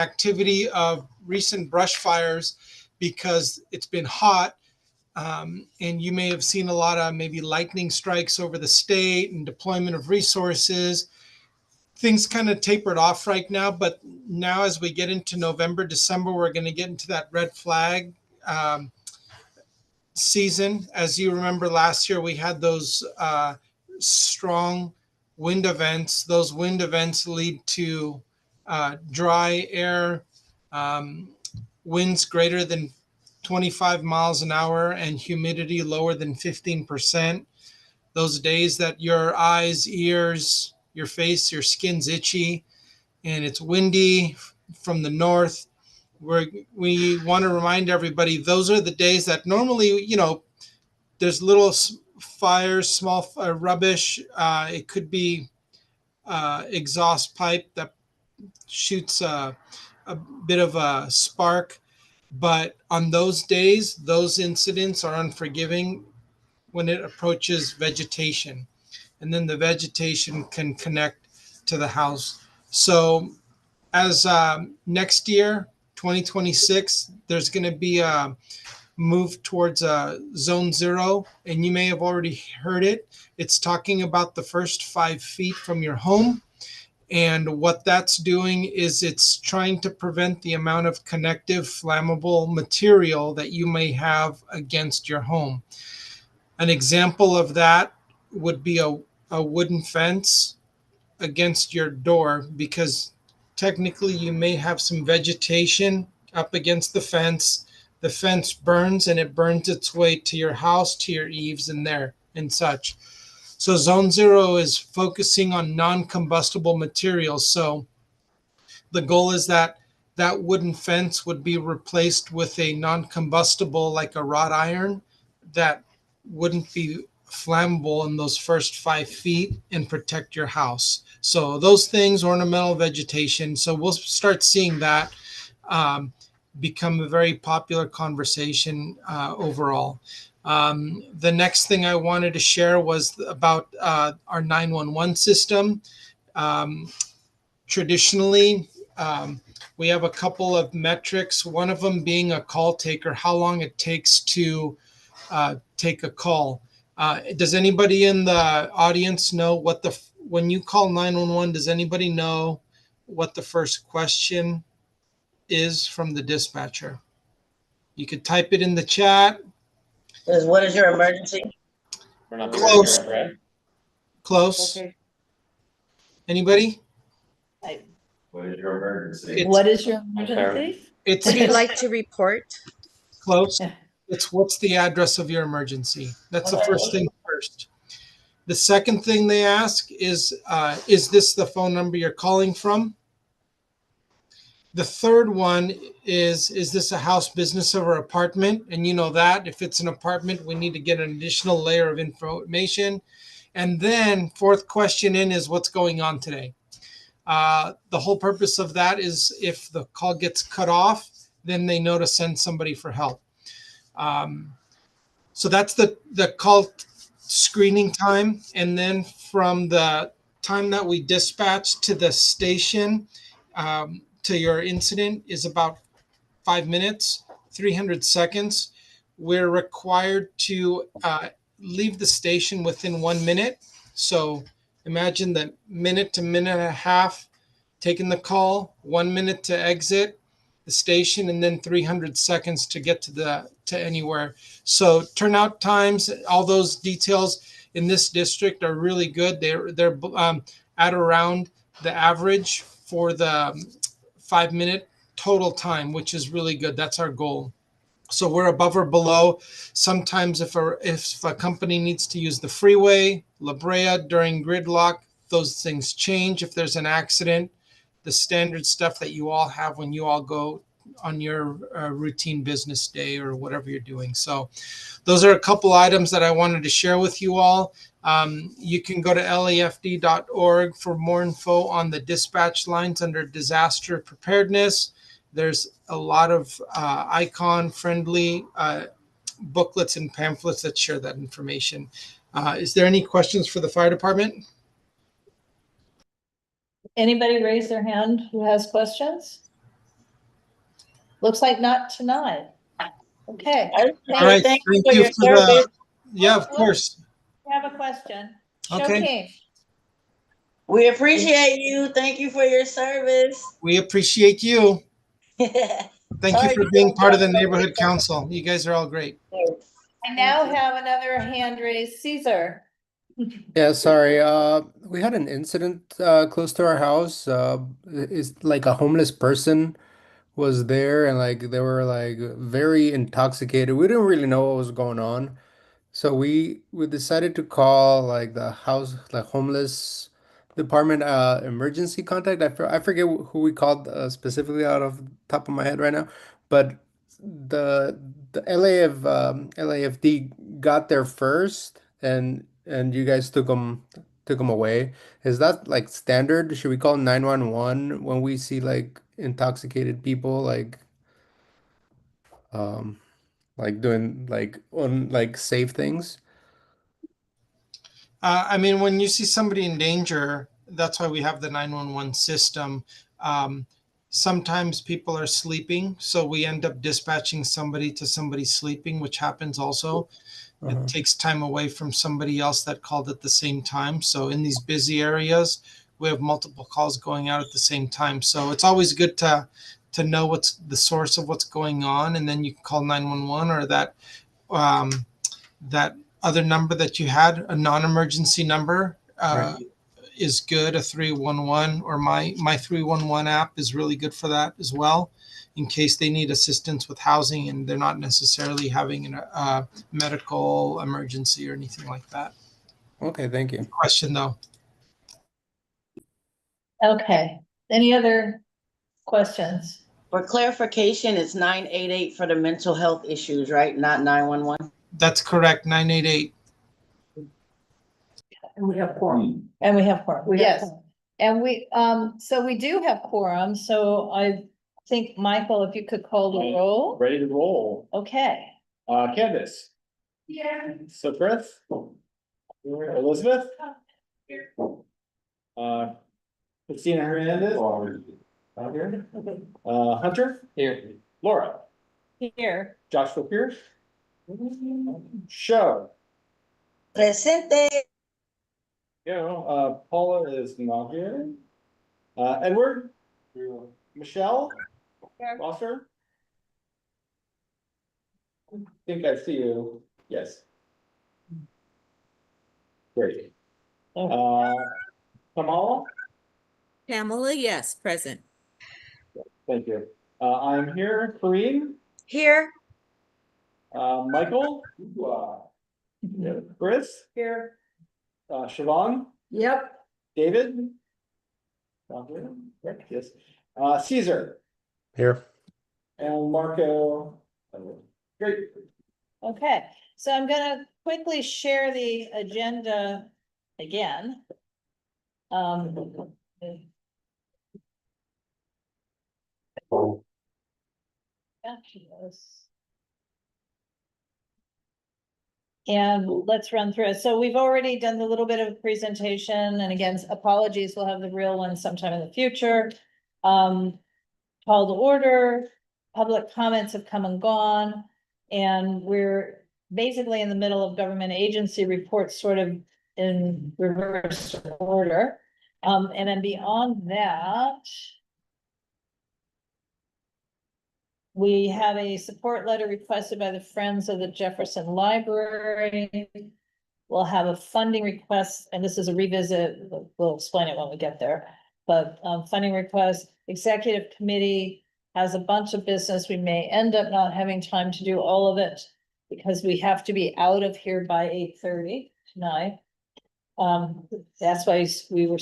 activity of recent brush fires because it's been hot. And you may have seen a lot of maybe lightning strikes over the state and deployment of resources. Things kind of tapered off right now, but now as we get into November, December, we're going to get into that red flag season. As you remember, last year we had those strong wind events. Those wind events lead to dry air, winds greater than 25 miles an hour, and humidity lower than 15%. Those days that your eyes, ears, your face, your skin's itchy, and it's windy from the north. We want to remind everybody those are the days that normally, there's little fires, small rubbish. It could be exhaust pipe that shoots a bit of a spark. But on those days, those incidents are unforgiving when it approaches vegetation. And then the vegetation can connect to the house. So as next year, 2026, there's going to be a move towards zone 0. And you may have already heard it. It's talking about the first 5 feet from your home. And what that's doing is it's trying to prevent the amount of connective flammable material that you may have against your home. An example of that would be a wooden fence against your door, because technically you may have some vegetation up against the fence. The fence burns and it burns its way to your house, to your eaves and there and such. So zone 0 is focusing on non-combustible materials. So the goal is that that wooden fence would be replaced with a non-combustible, like a wrought iron, that wouldn't be flammable in those first 5 feet and protect your house. So those things, ornamental vegetation. So we'll start seeing that become a very popular conversation overall. The next thing I wanted to share was about our 911 system. Traditionally, we have a couple of metrics, one of them being a call taker, how long it takes to take a call. Does anybody in the audience know when you call 911, does anybody know what the first question is from the dispatcher? You could type it in the chat. What is your emergency? Close. Close. Okay. Anybody? What is your emergency? What is your emergency? Would you like to report? Close. It's what's the address of your emergency? That's the first thing first. The second thing they ask is this the phone number you're calling from? The third one is this a house, business, or apartment? And you know that if it's an apartment, we need to get an additional layer of information. And then fourth question is what's going on today? The whole purpose of that is if the call gets cut off, then they know to send somebody for help. So that's the call screening time. And then from the time that we dispatch to the station, to your incident is about 5 minutes, 300 seconds. We're required to leave the station within 1 minute. So imagine that minute to minute and a half taking the call, 1 minute to exit the station, and then 300 seconds to get to anywhere. So turnout times, all those details in this district are really good. They're at around the average for the 5 minute total time, which is really good. That's our goal. So we're above or below. Sometimes if a company needs to use the freeway, La Brea during gridlock, those things change. If there's an accident, the standard stuff that you all have when you all go on your routine business day or whatever you're doing. So those are a couple items that I wanted to share with you all. You can go to lafd.org for more info on the dispatch lines under disaster preparedness. There's a lot of icon-friendly booklets and pamphlets that share that information. Is there any questions for the fire department? Anybody raise their hand who has questions? Looks like not tonight. Okay. I just All right, thank you thank for you your for the, service. yeah, of course. I have a question. Okay. Showcase. We appreciate you. Thank you for your service. We appreciate you. Thank you Sorry for you being don't part of the get no neighborhood council. You guys are all great. I now have another hand raised. Caesar. Yeah, sorry. We had an incident close to our house. It's like a homeless person was there and like they were like very intoxicated. We didn't really know what was going on. So we decided to call like the house like homeless department emergency contact. I forget who we called specifically out of the top of my head right now, but the the LAFD got there first and you guys took them away. Is that like standard? Should we call 911 when we see like intoxicated people um doing like on like safe things? I mean, when you see somebody in danger, that's why we have the 911 system. Um, Sometimes people are sleeping, so we end up dispatching somebody to somebody sleeping, which happens also. It Uh-huh. takes time away from somebody else that called at the same time. So in these busy areas, we have multiple calls going out at the same time. So it's always good to know what's the source of what's going on, and then you can call 911 or um, that other number that you had, a non-emergency number, Right. is good. A 311 or my 311 app is really good for that as well, in case they need assistance with housing and they're not necessarily having a medical emergency or anything like that. Okay, thank you. Question though. Okay. Any other questions? For clarification, it's 988 for the mental health issues, right? Not 911. That's correct. 988. And we have quorum. And we have quorum, yes. And so we do have quorum, so I think, Michael, if you could call the roll. Ready to roll. Okay. Candace. Yeah. Sophrith. Elizabeth. Christina Hernandez. Out here. Hunter. Here. Laura. Here. Joshua Pierce. Show. Presente. Paula is not here. Edward. Michelle. Here. Foster. I think I see you. Yes. Great. Kamala. Pamela, yes, present. Thank you. I'm here. Kareem. Here. Michael. Chris. Here. Siobhan. Yep. David. Yes. Caesar. Here. And Marco. Great. Okay, so I'm gonna quickly share the agenda again. And let's run through it. So we've already done the little bit of presentation, and again, apologies, we'll have the real one sometime in the future. Call to order, public comments have come and gone, and we're basically in the middle of government agency reports, sort of in reverse order. And then beyond that, we have a support letter requested by the Friends of the Jefferson Library. We'll have a funding request, and this is a revisit, we'll explain it when we get there. But funding request, executive committee has a bunch of business. We may end up not having time to do all of it because we have to be out of here by 8:30 tonight. That's why we were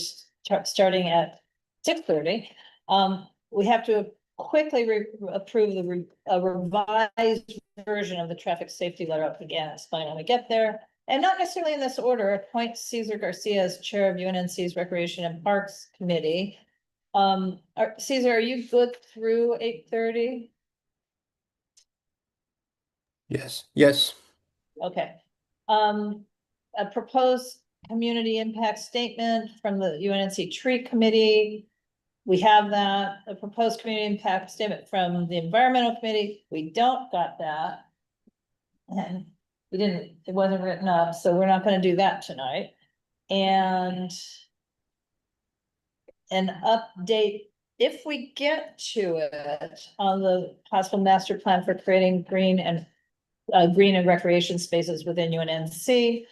starting at 6:30. We have to quickly approve the revised version of the traffic safety letter up again, explain when we get there. And not necessarily in this order, appoint Cesar Garcia as chair of UNNC's Recreation and Parks Committee. Cesar, are you good through 8:30? Yes. Yes. Okay. A proposed community impact statement from the UNNC Tree Committee. we have that, a proposed community impact statement from the environmental committee, we don't got that. And we didn't, it wasn't written up, so we're not gonna do that tonight. And an update, if we get to it, on the possible master plan for creating green and recreation spaces within UNNC.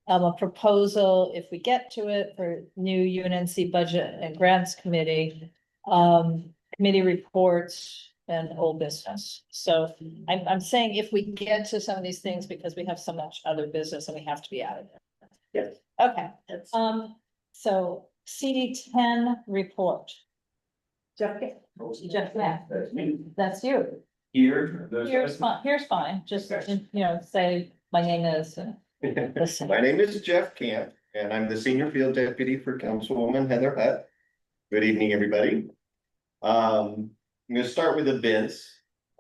A proposal, if we get to it, for new UNNC budget and grants committee, committee reports and old business. So I'm saying if we get to some of these things, because we have so much other business and we have to be out of it. Yes. Okay, so CD10 report. Jeff, that's you. Here's fine, just, say, my name is, listen. My name is Jeff Camp, and I'm the senior field deputy for Councilwoman Heather Hutt. Good evening, everybody. I'm gonna start with events.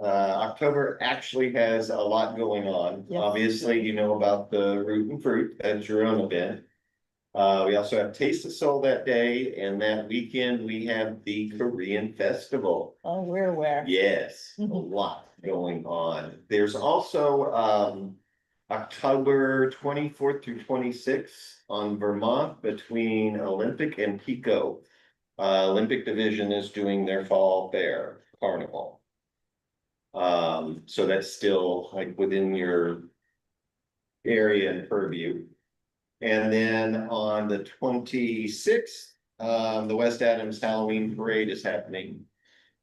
October actually has a lot going on. Yes. Obviously, you know about the Root and Fruit, that's your own event. We also have Taste of Soul that day, and that weekend we have the Korean Festival. Oh, we're aware. Yes, a lot going on. There's also October 24th through 26th on Vermont between Olympic and Pico. Olympic Division is doing their fall fair carnival. So that's still like within your area and purview. And then on the 26th, the West Adams Halloween Parade is happening.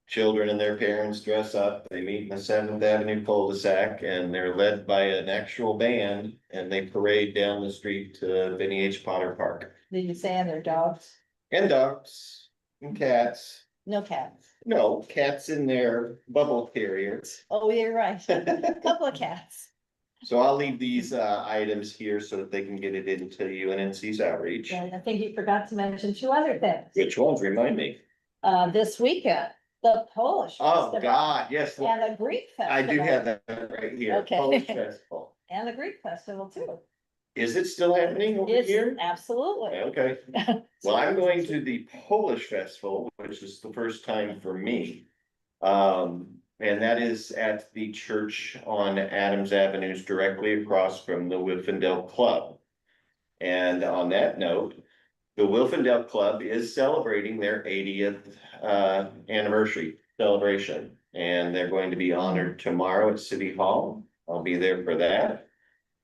Children and their parents dress up, they meet in the 7th Avenue cul-de-sac, and they're led by an actual band, and they parade down the street to Vinnie H. Potter Park. Did you say and their dogs? And dogs and cats. No cats. No, cats in their bubble carriers. Oh, you're right. Couple of cats. So I'll leave these items here so that they can get it into UNNC's outreach. And I think you forgot to mention 2 other things. Which ones, remind me? This weekend, the Polish. Oh, Festival God, yes. And the Greek Festival. I do have that right here. Okay. Polish Festival. And the Greek Festival too. Is it still happening over It's here? absolutely. Okay, well, I'm going to the Polish Festival, which is the first time for me. And that is at the church on Adams Avenue, directly across from the Whiffendale Club. And on that note, the Whiffendale Club is celebrating their 80th anniversary celebration. And they're going to be honored tomorrow at City Hall. I'll be there for that.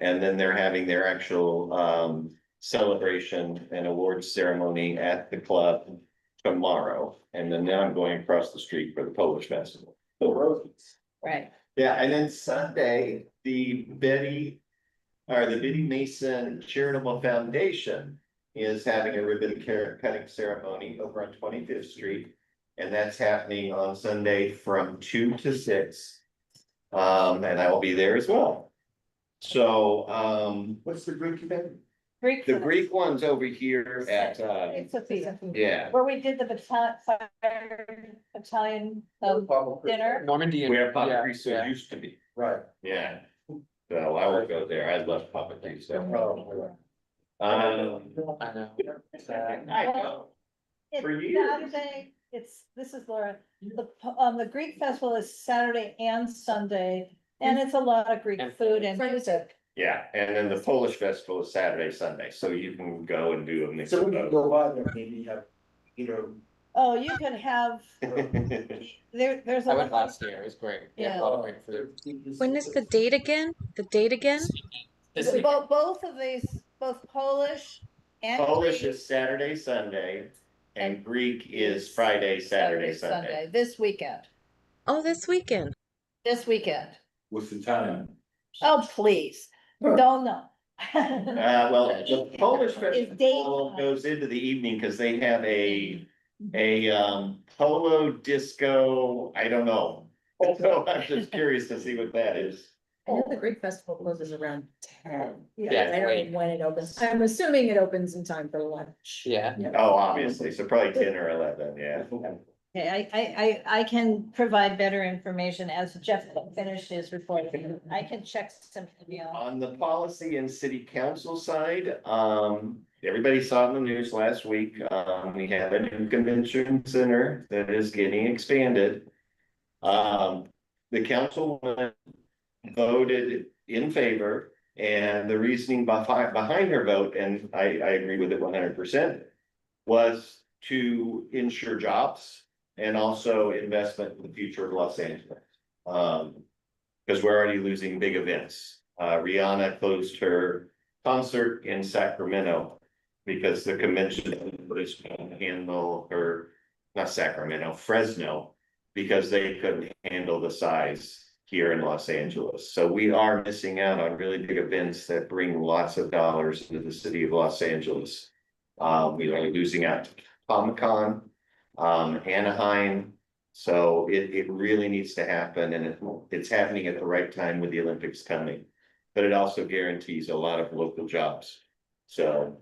And then they're having their actual celebration and awards ceremony at the club tomorrow. And then now I'm going across the street for the Polish Festival. The Roses. Right. Yeah, and then Sunday, the Biddy Mason Charitable Foundation is having a ribbon cutting ceremony over on 25th Street. And that's happening on Sunday from 2 to 6. And I will be there as well. So, what's the Greek event? The Greek one's over here at, It's Sophia. yeah. Where we did the battalion dinner. Normandy. Where Papa yeah, Cristo yeah. used to be, Right. yeah. So I will go there, I love Papa Cristo. I know. I know. For It's years. Saturday, this is Laura, the Greek festival is Saturday and Sunday, and it's a lot of Greek food and music. Yeah, and then the Polish Festival is Saturday, Sunday, so you can go and do a mix So of we can both. go by there, maybe have, Oh, you could have, there's a I went lot. last year, it was great. Yeah. A lot of great food. When is the date again? The date again? Both of these, both Polish and. Polish Greek is Saturday, Sunday, and And Greek is Friday, Saturday, Sunday. This weekend, Oh, this weekend. this weekend. what's the time? Oh, please, don't know. Well, the Polish It's Festival daytime. goes into the evening because they have a polo disco, I don't know. So I'm just curious to see what that is. I know the Greek festival closes around 10. Yeah, I don't know when it opens. I'm assuming it opens in time for lunch. Yeah. Oh, obviously, so probably 10 or 11, yeah. Okay, I can provide better information as Jeff finished his report. I can check some email. On the policy and city council side, everybody saw it in the news last week. We have a new convention center that is getting expanded. The council voted in favor, and the reasoning behind her vote, and I agree with it 100%, was to ensure jobs and also investment in the future of Los Angeles. Because we're already losing big events. Rihanna closed her concert in Sacramento because the convention was going to handle her, not Sacramento, Fresno, because they couldn't handle the size here in Los Angeles. So we are missing out on really big events that bring lots of dollars into the city of Los Angeles. We are losing out to Comic-Con, Anaheim. So it really needs to happen, and it's happening at the right time with the Olympics coming. But it also guarantees a lot of local jobs. So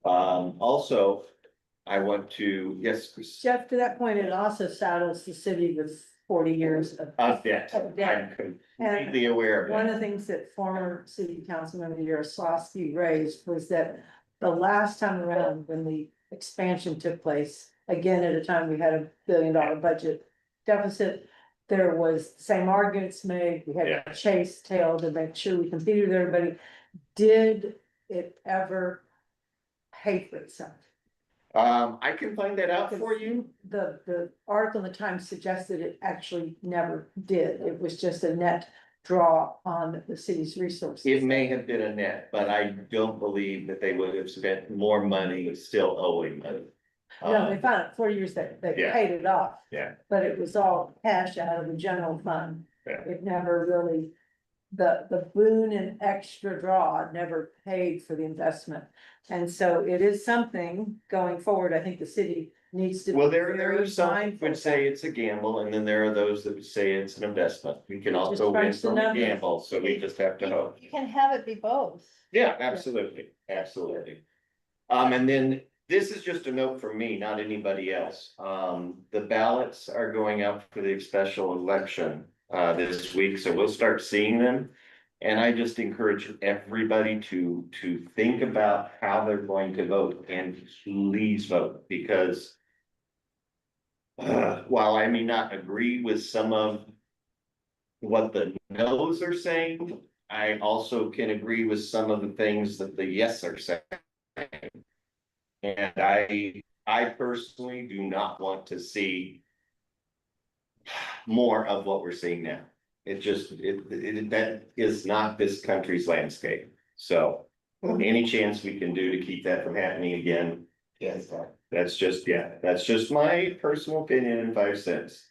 also, I want to, yes, Chris. Jeff, to that point, it also saddles the city with 40 years Of debt. Of debt. I'm completely aware of One that. of the things that former city councilman Yaroslavsky raised was that the last time around when the expansion took place, again, at a time we had $1 billion budget deficit, there was the same arguments made, we had Yeah. a chase tail to make sure we competed with everybody. Did it ever pay for itself? I can find that out for you. The article in the Times suggested it actually never did. It was just a net draw on the city's resources. It may have been a net, but I don't believe that they would have spent more money still owing money. No, they found it 4 years that they Yeah. paid it off. Yeah. But it was all cash out of the general fund. Yeah. It never really, the boon and extra draw never paid for the investment. And so it is something going forward, I think the city needs to. Well, be there very are some that mindful would of say it's a gamble, and then there are those that would say it's an investment. We can also win crunch the from a numbers. gamble, so we just have to hope. You can have it be both. Yeah, absolutely, absolutely. And then this is just a note from me, not anybody else. The ballots are going out for the special election this week, so we'll start seeing them. And I just encourage everybody to think about how they're going to vote, and please vote, because while I may not agree with some of what the no's are saying, I also can agree with some of the things that the yes are saying. And I personally do not want to see more of what we're seeing now. That is not this country's landscape. So any chance we can do to keep that from happening again. Yes, that's just my personal opinion in 5 cents.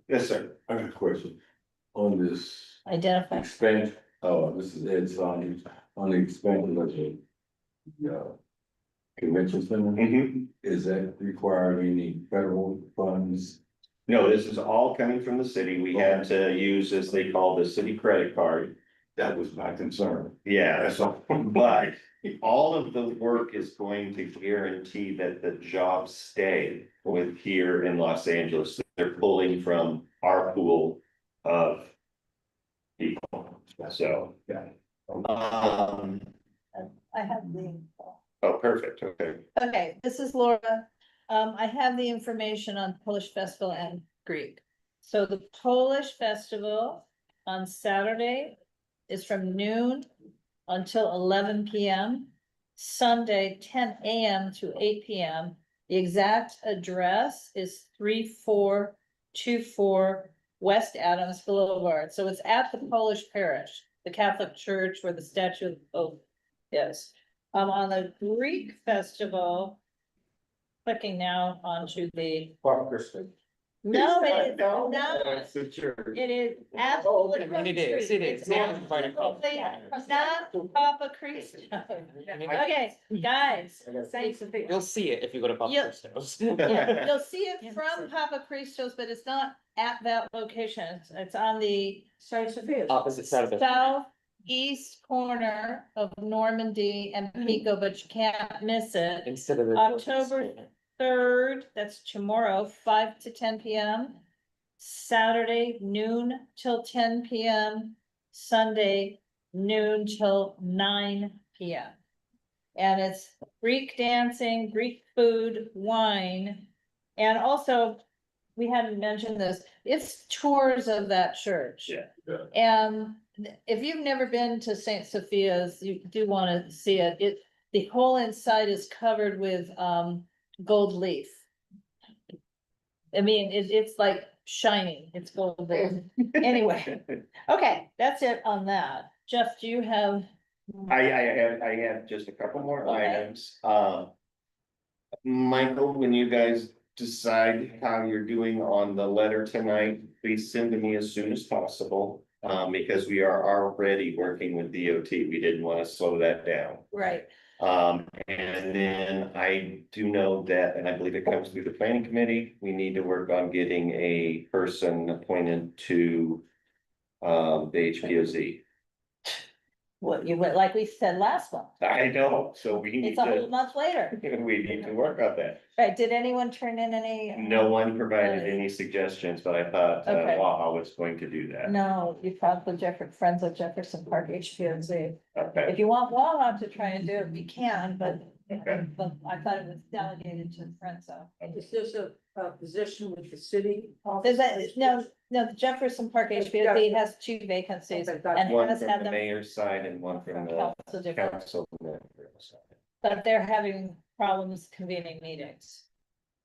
Yes, sir. I got a question on this Identify. expansion. Oh, this is Ed's on the expansion of the convention center. Mhm. Is that requiring any federal funds? No, this is all coming from the city. We had to use, as they call, the city credit card. That was my concern. Yeah, That's all. but all of the work is going to guarantee that the jobs stay with here in Los Angeles. They're pulling from our pool of people, so. Yeah. I have the. Oh, perfect, okay. Okay, this is Laura. I have the information on Polish Festival and Greek. So the Polish Festival on Saturday is from noon until 11 p.m. Sunday, 10 a.m. to 8 p.m. The exact address is 3424 West Adams Boulevard. So it's at the Polish parish, the Catholic church where the Statue of Oak is. On the Greek festival, clicking now onto the, no, it is not. That's the church. It is absolutely. It is, it is. It's absolutely not Papa Cristo. Okay, guys, You'll see it if you go to Papa Yeah. Christo's. yeah, you'll see it from Papa Cristo's, but it's not at that location. It's on the Saint Sophia's. Opposite side of it. southeast corner of Normandy and Pico, but you can't miss it. Instead of the. October 3rd, that's tomorrow, 5 to 10 p.m. Saturday, noon till 10 p.m. Sunday, noon till 9 p.m. And it's Greek dancing, Greek food, wine. And also, we hadn't mentioned this, it's tours of that church. Yeah. And if you've never been to Saint Sophia's, you do want to see it. The whole inside is covered with gold leaf. I mean, it's like shining, it's gold leaf. Anyway, okay, that's it on that. Jeff, do you have? I have just a couple more Okay. items. Michael, when you guys decide how you're doing on the letter tonight, please send to me as soon as possible. Because we are already working with DOT. We didn't want to slow that down. Right, And then I do know that, and I believe it comes through the planning committee, we need to work on getting a person appointed to the HPOZ. what you went, like we said last month, I know, so we need it's a whole to, month later. we need to work on that. Right, did anyone turn in any? No one provided any suggestions, but I thought, Okay. Waha was going to do that. No, you probably Friends of Jefferson Park HPNC. Okay, If you want Wawa to try and do it, you can, but, Okay. but I thought it was delegated to Friends of. Is this a position with the city? There's no, the Jefferson Park HPNC has 2 vacancies Okay, gotcha. and one has from had the them mayor's side and one from the council different, council member's side. but they're having problems convening meetings.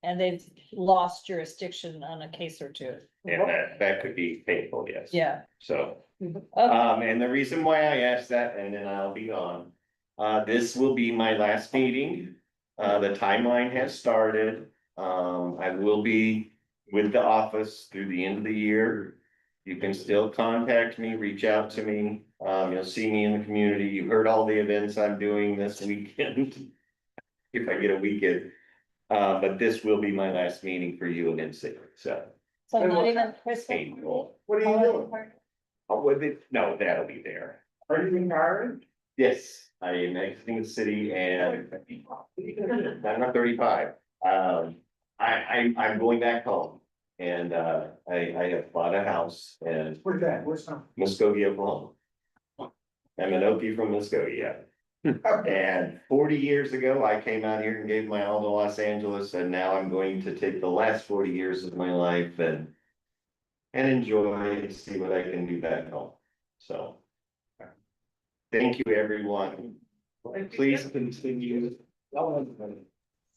And they've lost jurisdiction on a case or 2. And that could be painful, yes. Yeah. So, Okay. and the reason why I asked that, and then I'll be gone. This will be my last meeting. The timeline has started. I will be with the office through the end of the year. You can still contact me, reach out to me. You'll see me in the community. You heard all the events I'm doing this weekend. If I get a weekend. But this will be my last meeting for Unnc, so. So not even Christmas. Painful. What are you holiday doing? party? Oh, with it, no, that'll be there. Are you retiring? Yes, I am exiting the city and I'm not 35. I'm going back home. And I have bought a house in Where's that? Where's that? Muskogee, Oklahoma. I'm an Okie from Muskogee. And 40 years ago, I came out here and gave my all to Los Angeles, and now I'm going to take the last 40 years of my life and enjoy and see what I can do back home. So. Thank you, everyone. Please continue.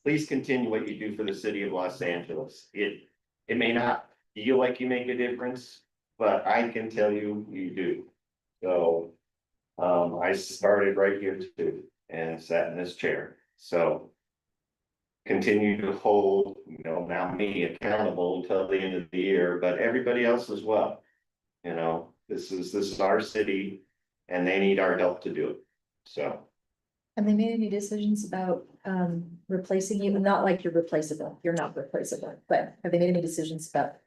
Please continue what you do for the city of Los Angeles. It may not feel like you make a difference, but I can tell you, you do. So. I started right here too and sat in this chair, so. Continue to hold, not me accountable until the end of the year, but everybody else as well. This is our city and they need our help to do it, so. Have they made any decisions about replacing you? Not like you're replaceable, you're not replaceable, but have they made any decisions about?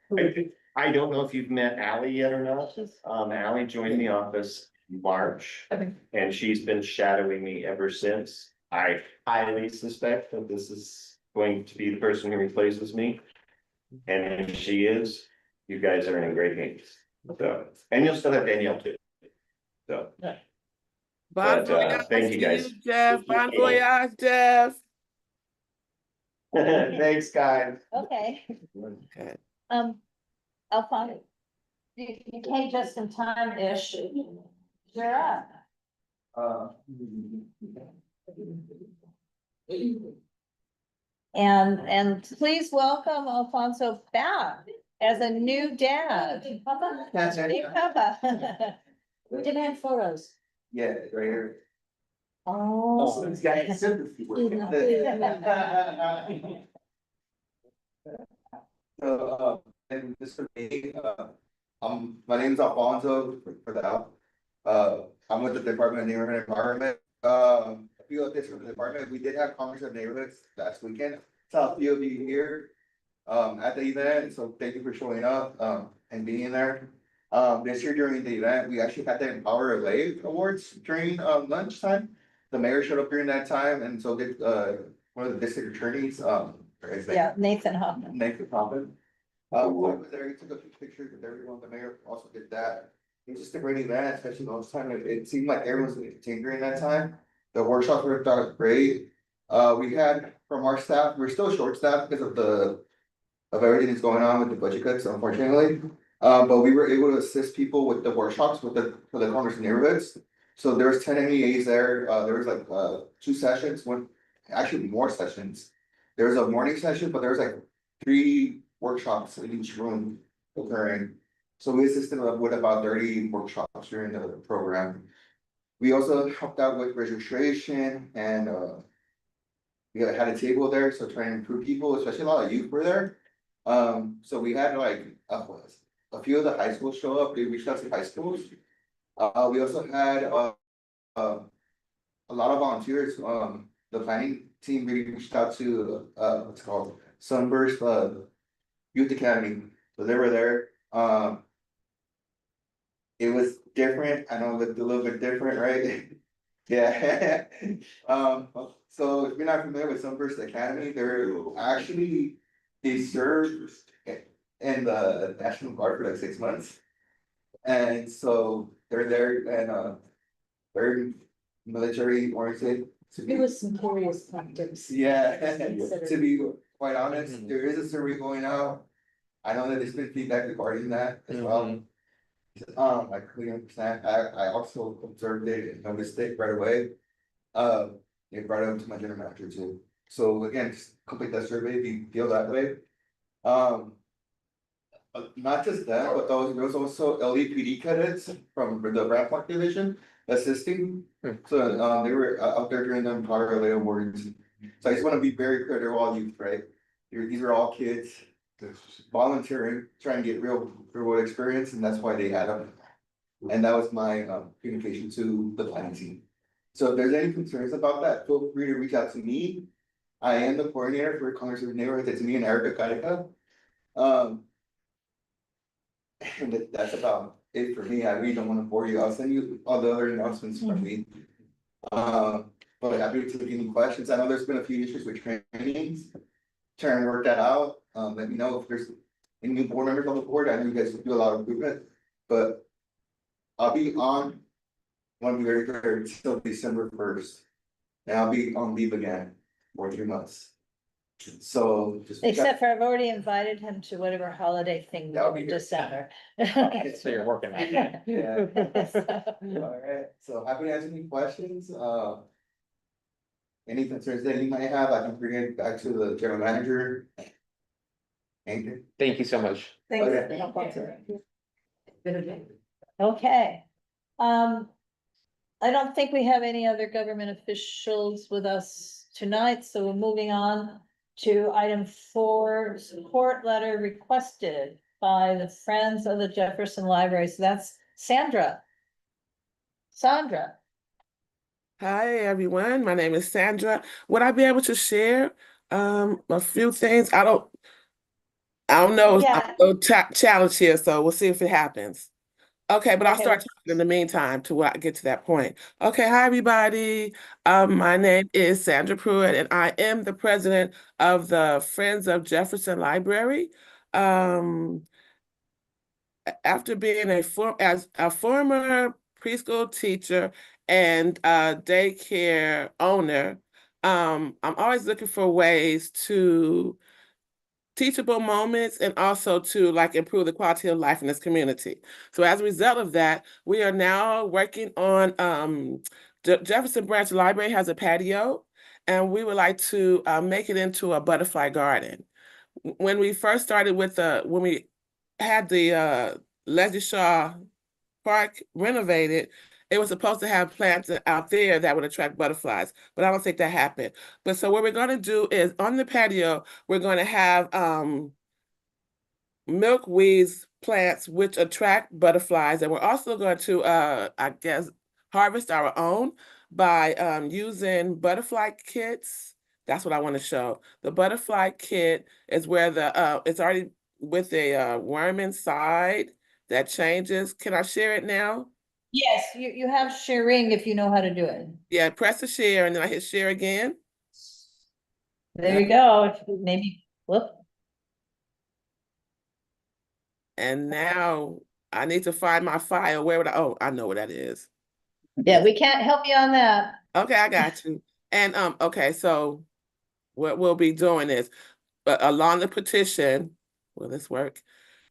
I don't know if you've met Ally yet or not. Ally joined the office in March. Okay. And she's been shadowing me ever since. I highly suspect that this is going to be the person who replaces me. And if she is, you guys are in great hands. So, and you'll still have Danielle too. So. Bon But, voyage thank you to guys. Jeff. Bon voyage, Jeff. Thanks, guys. Okay, Okay. Alfonso. You came just in time-ish. You're up. And please welcome Alfonso back as a new dad. That's right. Hey, Papa. We didn't have photos. Yeah, right here. Oh. He's got sympathy. So, and this for me, my name is Alfonso for the help. I'm with the Department of Neighborhood Environment. A few of this from the department, we did have Congress of Neighborhoods last weekend. Saw a few of you here, at the event, so thank you for showing up, and being there. This year during the event, we actually had the Empower LA Awards during, lunchtime. The mayor showed up during that time, and so did, one of the district attorneys, Yeah, Nathan Hoffman. Nathan Hoffman. I was there, he took a few pictures with everyone, the mayor also did that. It was just a great event, especially those time, it seemed like everyone was entertained during that time. The workshops were done great. We had from our staff, we're still short staffed because of everything that's going on with the budget cuts, unfortunately. But we were able to assist people with the workshops for the corners neighborhoods. So there was 10 MEAs there. There was like 2 sessions, actually more sessions. There was a morning session, but there was like 3 workshops in each room occurring. So we assisted with about 30 workshops during the program. We also helped out with registration and we had a table there, so trying to improve people, especially a lot of youth were there. So we had like a few of the high schools show up. They reached out to high schools. We also had a lot of volunteers. The planning team really reached out to what's it called Sunburst Youth Academy. So they were there. It was different. I know it looked a little bit different, right? Yeah. So if you're not familiar with Sunburst Academy, they served in the National Guard for like 6 months. And so they're there and very military oriented. It was some curious tactics. Yeah, to be quite honest, there is a survey going out. I know that there's been feedback regarding that as well. I completely understand. I also observed it and noticed it right away. It brought it up to my general manager too. So again, just complete that survey if you feel that way. Not just that, but there was also LAPD cadets from the Rampart Division assisting. So they were out there during the Empire Relay Awards. So I just want to be very clear, they're all youth, right? These are all kids volunteering, trying to get real world experience, and that's why they had them. And that was my communication to the planning team. So if there's any concerns about that, feel free to reach out to me. I am the coordinator for Congress of Neighborhoods. It's me and Erica Kaika. And that's about it for me. I really don't want to bore you. I'll send you all the other announcements from me. But happy to take any questions. I know there's been a few issues with trainings. Try and work that out. Let me know if there's any new board members on the board. I know you guys do a lot of improvement, but I'll be on. Want to be very clear until December 1st. And I'll be on leave again for 3 months. So just. Except for I've already invited him to whatever holiday thing That'll be in here. December. So you're working on that. Yeah. All right, so happy to answer any questions. Any concerns that you might have, I can bring it back to the general manager. Thank you. Thank you so much. Okay. I don't think we have any other government officials with us tonight, so we're moving on to item 4, support letter requested by the Friends of the Jefferson Library. So that's Sandra. Sandra. Hi, everyone. My name is Sandra. Would I be able to share a few things? I don't know. Yeah. I'm a little challenge here, so we'll see if it happens. Okay, but I'll Okay. start talking in the meantime to where I get to that point. Okay, hi everybody. My name is Sandra Pruitt, and I am the president of the Friends of Jefferson Library. After being as a former preschool teacher and daycare owner, I'm always looking for ways to teachable moments and also to like improve the quality of life in this community. So as a result of that, we are now working on Jefferson Branch Library has a patio, and we would like to make it into a butterfly garden. When we first started with when we had the Leslie Shaw Park renovated, it was supposed to have plants out there that would attract butterflies, but I don't think that happened. But so what we're going to do is on the patio, we're going to have milkweed plants which attract butterflies, and we're also going to I guess harvest our own by using butterfly kits. That's what I want to show. The butterfly kit is where it's already with a worm inside that changes. Can I share it now? Yes, you have sharing if you know how to do it. Yeah, press the share and then I hit share again. There you go. Maybe, whoop. And now I need to find my file. Where would oh, I know where that is. Yeah, we can't help you on that. Okay, I got you. And, okay, so what we'll be doing is, along the petition, will this work?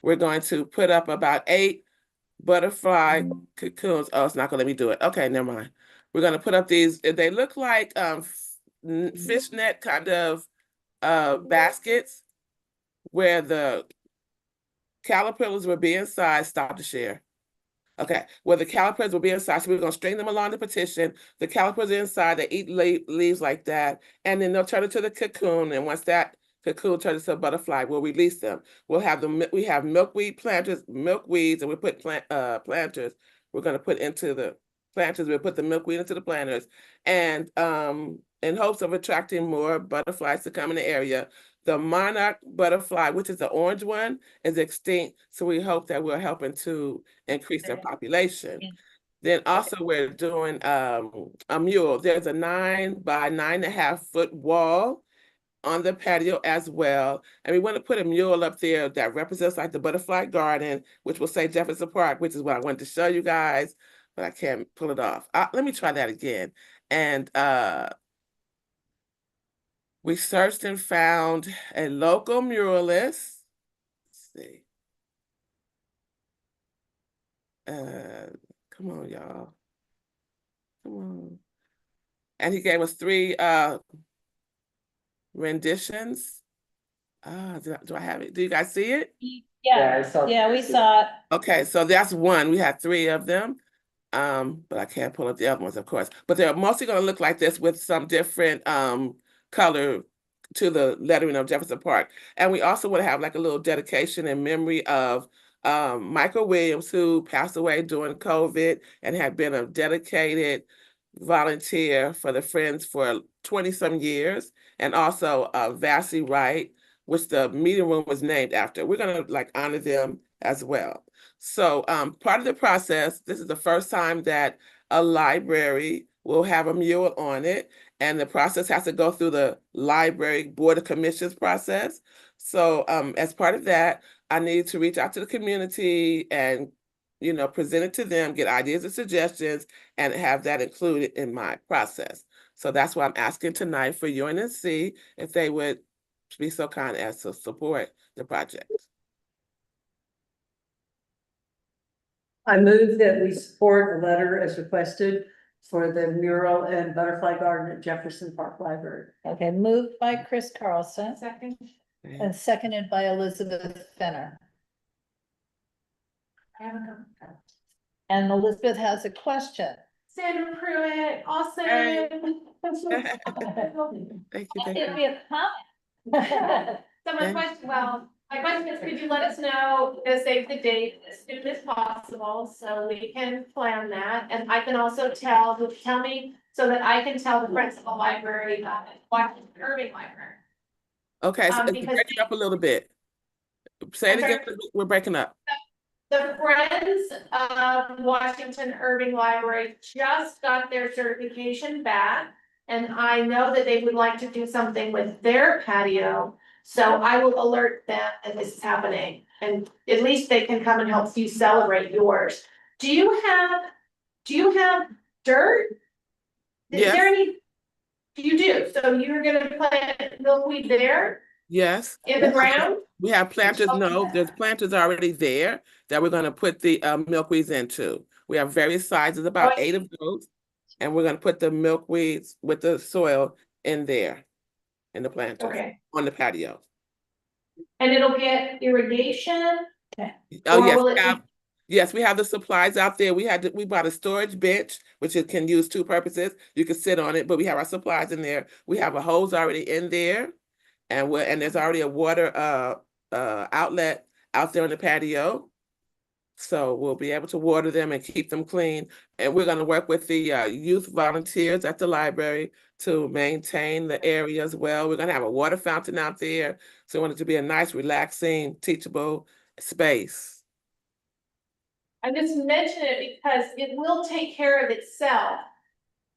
We're going to put up about 8 butterfly cocoons. Oh, it's not gonna let me do it. Okay, never mind. We're gonna put up these, they look like fishnet kind of baskets where the caterpillars will be inside. Stop the share. Okay, well, the calipers will be inside, so we're gonna string them along the petition. The calipers are inside, they eat leaves like that, and then they'll turn into the cocoon, and once that cocoon turns into a butterfly, we'll release them. We'll have we have milkweed planters, milkweeds, and we put planters. We're gonna put into the planters, we'll put the milkweed into the planters, and in hopes of attracting more butterflies to come in the area. The monarch butterfly, which is the orange one, is extinct, so we hope that we're helping to increase their population. Then also we're doing a mural. There's a 9 by 9.5 foot wall on the patio as well. And we want to put a mural up there that represents like the butterfly garden, which will say Jefferson Park, which is what I wanted to show you guys, but I can't pull it off. Let me try that again. And we searched and found a local muralist. Let's see. Come on, y'all. Come on. And he gave us 3 renditions. Do I have it? Do you guys see it? Yeah, yeah, we saw it. Okay, so that's one. We had 3 of them. But I can't pull up the other ones, of course. But they're mostly going to look like this with some different color to the lettering of Jefferson Park. And we also want to have like a little dedication in memory of Michael Williams, who passed away during COVID and had been a dedicated volunteer for the Friends for 20-some years, and also Vassie Wright, which the meeting room was named after. We're going to like honor them as well. So part of the process, this is the first time that a library will have a mural on it, and the process has to go through the library board of commissions process. So as part of that, I need to reach out to the community and, you know, present it to them, get ideas and suggestions, and have that included in my process. So that's why I'm asking tonight for UNC if they would be so kind as to support the project. I move that we support a letter as requested for the mural and butterfly garden at Jefferson Park Library. Okay, moved by Chris Carlson Second. and seconded by Elizabeth Fenner. And Elizabeth has a question. Sandra Pruitt, awesome. Hey. Thank you. It'd be a comment. So my question is, could you let us know, save the date as soon as possible, so we can plan that, and I can also tell me, so that I can tell the friends of the library, Washington Irving Library. Okay, so Because break it up a little bit. Say it again, we're breaking up. the Friends of Washington Irving Library just got their certification back, and I know that they would like to do something with their patio. So I will alert them that this is happening, and at least they can come and help you celebrate yours. Do you have dirt? Is Yes. there any? You do, so you're gonna plant milkweed there Yes. in the ground? We have planters. Okay. No, there's planters already there that we're going to put the milkweeds into. We have various sizes, about 8 of those, and we're going to put the milkweeds with the soil in there, in the planters, Okay, on the patio. and it'll get irrigation? Oh, Or yes, will it we have the supplies out there. We bought a storage bench, which it can use 2 purposes. You can sit on it, but we have our supplies in there. We have a hose already in there, and there's already a water outlet out there on the patio. So we'll be able to water them and keep them clean. And we're going to work with the youth volunteers at the library to maintain the area as well. We're going to have a water fountain out there. So we want it to be a nice, relaxing, teachable space. I just mention it because it will take care of itself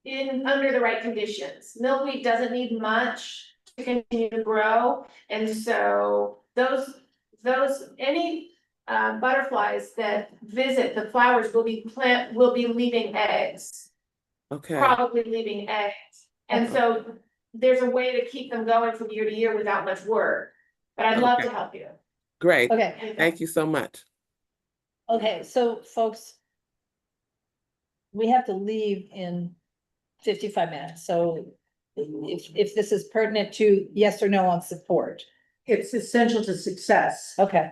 under the right conditions. Milkweed doesn't need much to continue to grow, and so any butterflies that visit the flowers will be leaving eggs. Okay, probably leaving eggs. And so there's a way to keep them going from year to year without much work. But I'd love Okay. to help you. great. Okay, Thank you so much. okay, so folks. We have to leave in 55 minutes, so if this is pertinent to yes or no on support. It's essential to success. Okay,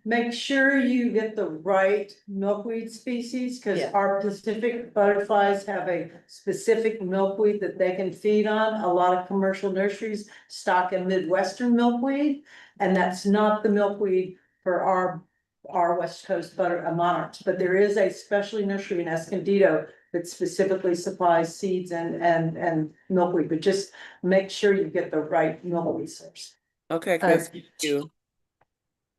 Make sure you get the right milkweed species, because Yeah. our Pacific butterflies have a specific milkweed that they can feed on. A lot of commercial nurseries stock a Midwestern milkweed, and that's not the milkweed for our West Coast monarchs, but there is a specialty nursery in Escondido that specifically supplies seeds and milkweed, but just make sure you get the right milkweed source. Okay, Chris, thank you.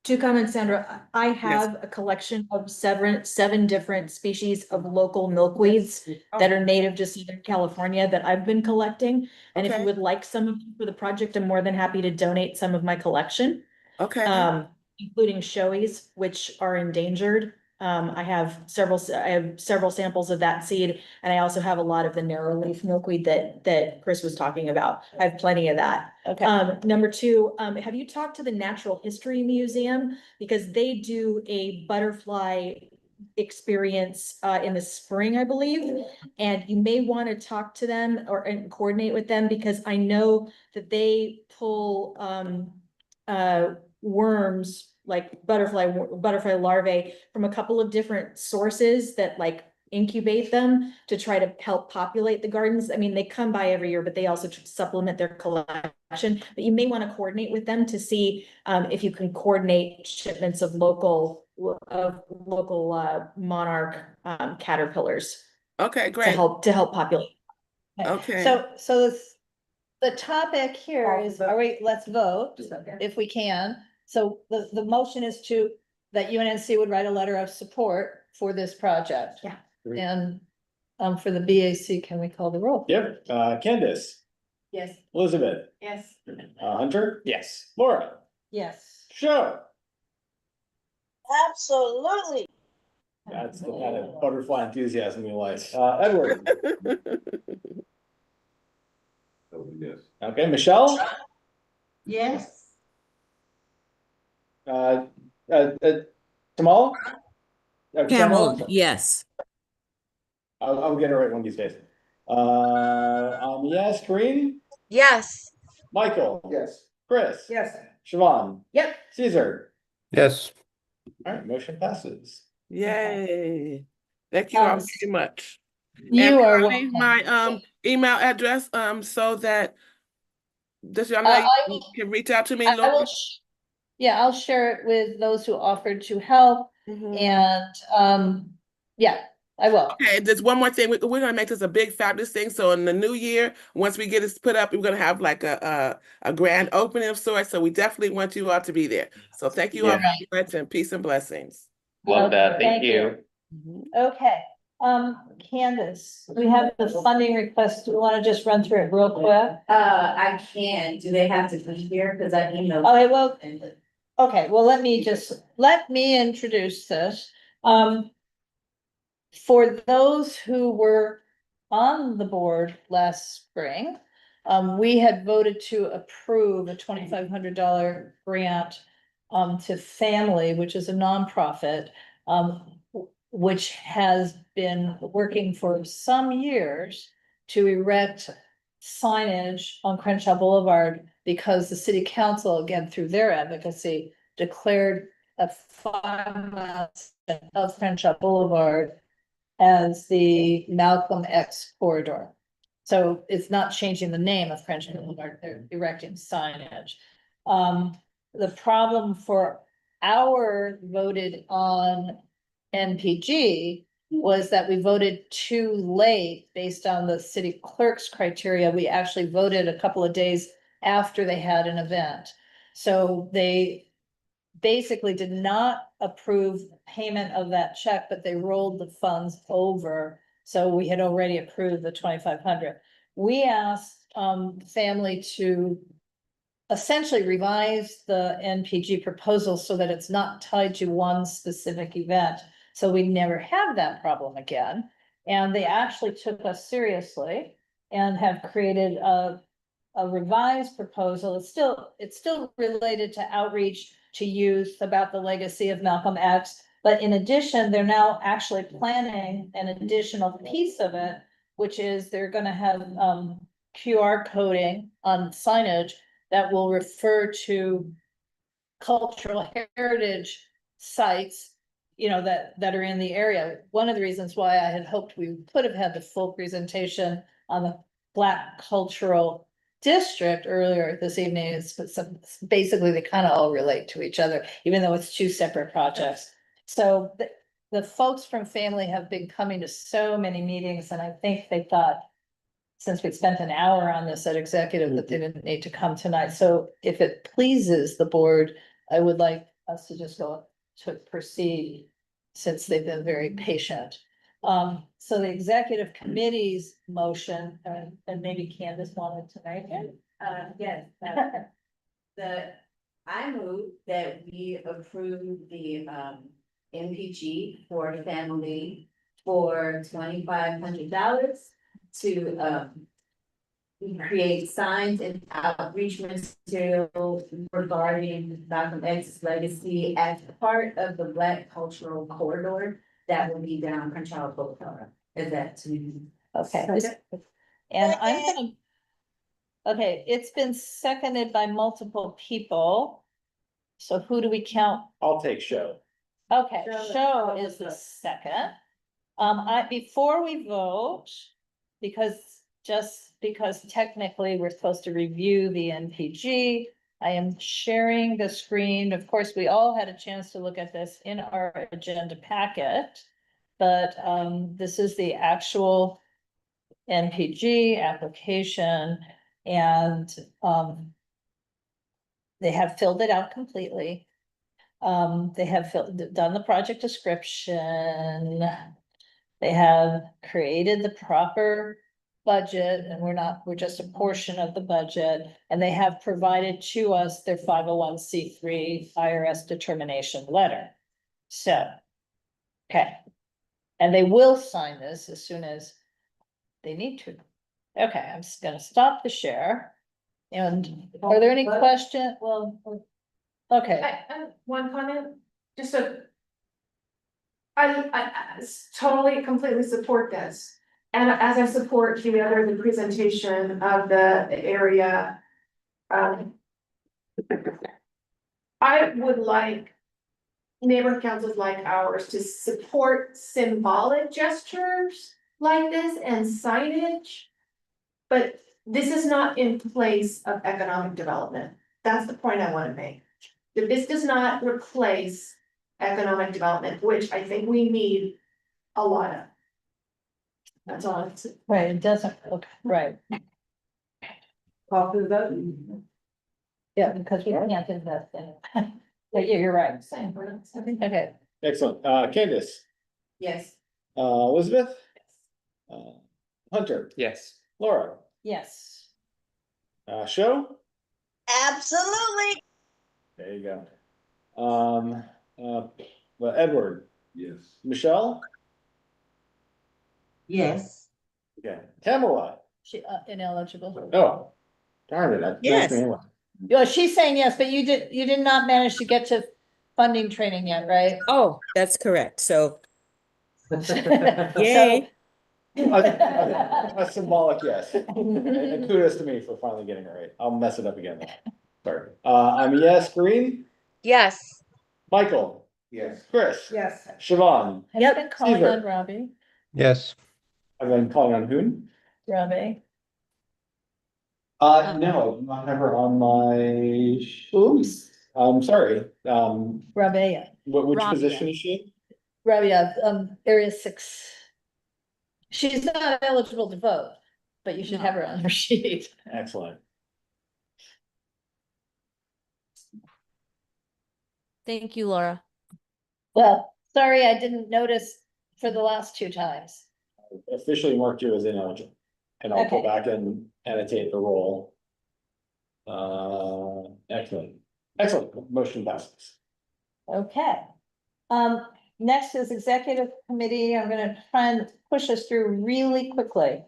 Two comments, Sandra. I have a collection of seven different species of local milkweeds that are native to Southern California that I've been collecting. And if you Okay. would like some of them for the project, I'm more than happy to donate some of my collection. Okay, Including showies, which are endangered. I have several samples of that seed, and I also have a lot of the narrow leaf milkweed that Chris was talking about. I have plenty of that. okay. Number two, have you talked to the Natural History Museum? Because they do a butterfly experience in the spring, I believe. And you may want to talk to them and coordinate with them, because I know that they pull worms, like butterfly larvae, from a couple of different sources that like incubate them to try to help populate the gardens. I mean, they come by every year, but they also supplement their collection. But you may want to coordinate with them to see if you can coordinate shipments of local monarch caterpillars okay, to great. help populate. Okay. So the topic here is, let's vote if we can. So the motion is that UNNC would write a letter of support for this project. Yeah. And for the BAC, can we call the roll? Yep, Candace, Yes. Elizabeth, Yes. Hunter, Yes. Laura, Yes. Joe. Absolutely. That's the kind of butterfly enthusiasm we like. Edward. Okay, Michelle, Yes. Tamal? Camel, yes. I'll get it right one of these days. Yes, Kareem, Yes. Michael, Yes. Chris. Yes. Siobhan. Yep. Caesar. Yes. All right, motion passes. Yay. Thank you all very much. You And are can I leave welcome. my email address so that this young I lady will- can reach out to me. I Laura? will, yeah, I'll share it with those who offered to help, Mhm. and, yeah, I will. Okay, there's one more thing. We're gonna make this a big fabulous thing. So in the new year, once we get this put up, we're gonna have like a grand opening of sorts. So we definitely want you all to be there. So thank you all Yeah. very much, and peace and blessings. Love that. Okay, Thank you. Okay, Candace, we have the funding request. Do you want to just run through it real quick? I can. Do they have to be here? Cause I emailed. Okay, well, okay, well, let me introduce this. For those who were on the board last spring, we had voted to approve a $2,500 grant to Family, which is a nonprofit, which has been working for some years to erect signage on Crenshaw Boulevard, because the city council, again, through their advocacy, declared a 5 miles of Crenshaw Boulevard as the Malcolm X corridor. So it's not changing the name of Crenshaw Boulevard, they're erecting signage. The problem for our voted on NPG was that we voted too late based on the city clerk's criteria. We actually voted a couple of days after they had an event. So they basically did not approve payment of that check, but they rolled the funds over. So we had already approved the 2,500. We asked Family to essentially revise the NPG proposal so that it's not tied to one specific event. So we never have that problem again. And they actually took us seriously and have created a revised proposal. It's still related to outreach to youth about the legacy of Malcolm X. But in addition, they're now actually planning an additional piece of it, which is they're gonna have QR coding on signage that will refer to cultural heritage sites, you know, that are in the area. One of the reasons why I had hoped we could have had the full presentation on the Black Cultural District earlier this evening is basically they kind of all relate to each other, even though it's two separate projects. So the folks from family have been coming to so many meetings, and I think they thought, since we spent an hour on this at executive, that they didn't need to come tonight. So if it pleases the board, I would like us to just go to proceed, since they've been very patient. So the executive committee's motion, and maybe Candace wanted to make it. Yes. I move that we approve the MPG for family for $2,500 to create signs and outreach material regarding Malcolm X's legacy as part of the Black Cultural Corridor that will be down Crenshaw Boulevard. Is that to? Okay. And I'm gonna. Okay, it's been seconded by multiple people. So who do we count? I'll take show. Okay, show is the second. Before we vote, just because technically we're supposed to review the NPG, I am sharing the screen. Of course, we all had a chance to look at this in our agenda packet. But this is the actual NPG application, and they have filled it out completely. They have done the project description. They have created the proper budget, and we're just a portion of the budget, and they have provided to us their 501c3 IRS determination letter. So, okay. And they will sign this as soon as they need to. Okay, I'm just gonna stop the share. And are there any questions? Well, okay. I one comment, just a. I totally, completely support this. And as I support the presentation of the area. I would like neighborhood councils like ours to support symbolic gestures like this and signage. But this is not in place of economic development. That's the point I want to make. That this does not replace economic development, which I think we need a lot of. That's all. It's Right, it doesn't look right. Call for the vote. Yeah, because we can't invest in it. But yeah, you're right. Okay, Excellent. Candace, Yes. Elizabeth, Hunter, Yes. Laura, yes. show. Absolutely. There you go. Well, Edward. Yes. Michelle. Yes. Okay. Tamara. She ineligible. Oh, darn it. Yes. Yeah, she's saying yes, but you did not manage to get to funding training yet, right? Oh, that's correct. So, Yay. A symbolic yes. And kudos to me for finally getting it right. I'll mess it up again. Sorry. I'm a yes. Green. yes. Michael. Yes. Chris. Yes. Siobhan. Have you been calling Caesar. on Robbie? Yes. I've been calling on whom? Robbie? No, not ever on my. Oops. I'm sorry. Rabia. Which Rabia. position is she? Rabia, area 6. She's not eligible to vote, but you should have her on your sheet. Excellent. Thank you, Laura. Well, sorry, I didn't notice for the last 2 times. Officially marked you as ineligible. And I'll go Okay. back and annotate the role. Excellent. Excellent. Motion passes. Okay. next is executive committee. I'm gonna try and push us through really quickly.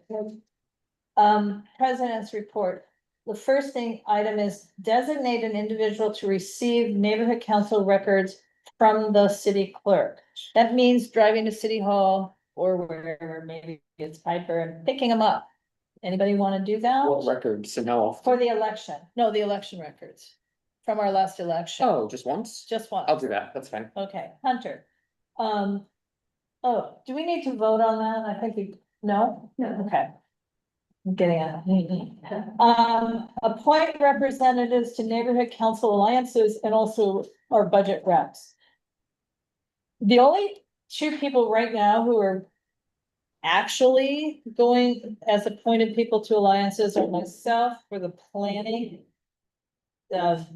President's report. The first thing item is designate an individual to receive neighborhood council records from the city clerk. That means driving to City Hall or wherever, maybe it's Piper, and picking them up. Anybody want to do that? What records and how often? For the election, no, the election records from our last election. Oh, just once? Just one. I'll do that, that's fine. Okay, Hunter. Oh, do we need to vote on that? I think we, no? No. Okay. I'm getting it. Appoint representatives to neighborhood council alliances and also our budget reps. The only two people right now who are actually going as appointed people to alliances are myself for the planning. The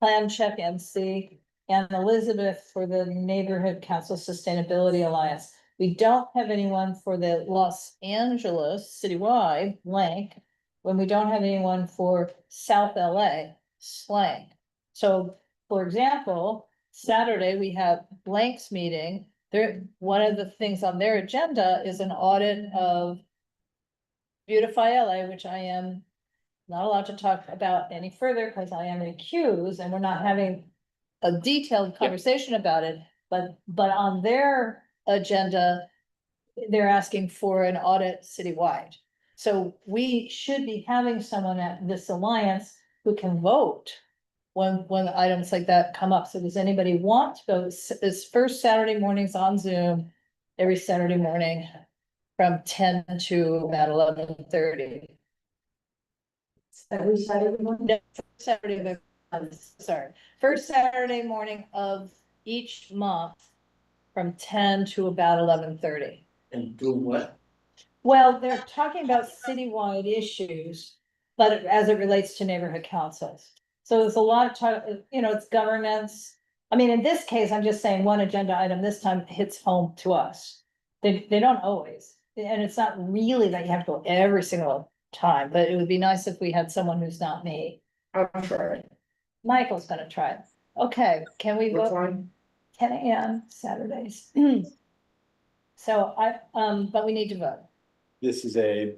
Plan Check MC and Elizabeth for the Neighborhood Council Sustainability Alliance. We don't have anyone for the Los Angeles citywide blank, when we don't have anyone for South LA slang. So, for example, Saturday we have blanks meeting. There, one of the things on their agenda is an audit of Beautify LA, which I am not allowed to talk about any further because I am recused and we're not having a detailed conversation about it. But on their agenda, they're asking for an audit citywide. So we should be having someone at this alliance who can vote when items like that come up. So does anybody want to go? It's first Saturday mornings on Zoom, every Saturday morning from 10 to about 11:30. Every Saturday morning? No, Saturday, sorry, first Saturday morning of each month from 10 to about 11:30. And doing what? Well, they're talking about citywide issues, but as it relates to neighborhood councils. So there's a lot of talk, you know, it's governance. I mean, in this case, I'm just saying one agenda item this time hits home to us. They don't always, and it's not really that you have to go every single time, but it would be nice if we had someone who's not me. I'm sorry. Michael's gonna try it. Okay, can we What vote? time? 10 a.m. Saturdays. So but we need to vote. This is a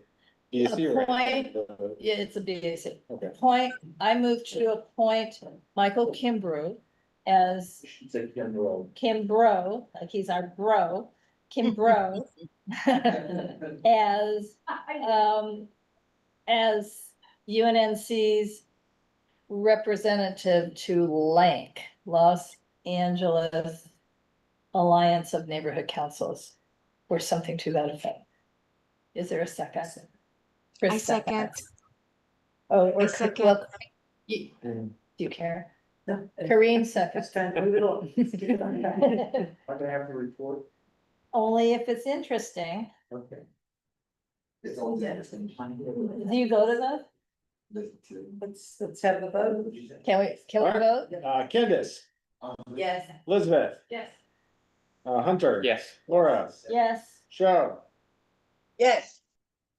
BSC or? Appoint- Yeah, it's a BAC. Okay. Appoint, I move to appoint Michael Kimbrough as Say Ken Roll. Kimbrough, like he's our bro, Kimbrough. As UNNC's representative to LANC, Los Angeles Alliance of Neighborhood Councils, or something to that effect. Is there a second? Chris I second. Oh, or I second. well, do you care? No. Kareem seconds. Just trying to move it along. What do I have to report? Only if it's interesting. Okay. Do you go to the? Let's have the vote. Can we vote? Candace, Yes. Elizabeth, Yes. Hunter. Yes. Laura, Yes. Cheryl, Yes.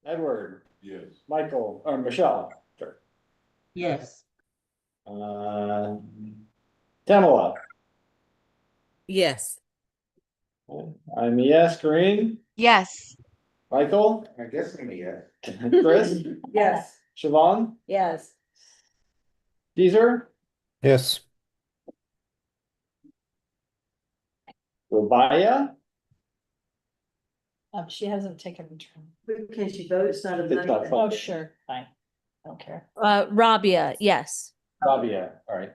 Edward. Yes. Michael, or Michelle, sure. Yes. Tamala, Yes. I'm a yes. Corinne, Yes. Michael, I guess I'm a yes. Chris, Yes. Siobhan, Yes. Deezer, Yes. Rabaya. She hasn't taken her turn. Can she vote? It's not a. It's not Oh, sure, fine. Don't care. Rabia, yes. Rabia, all right,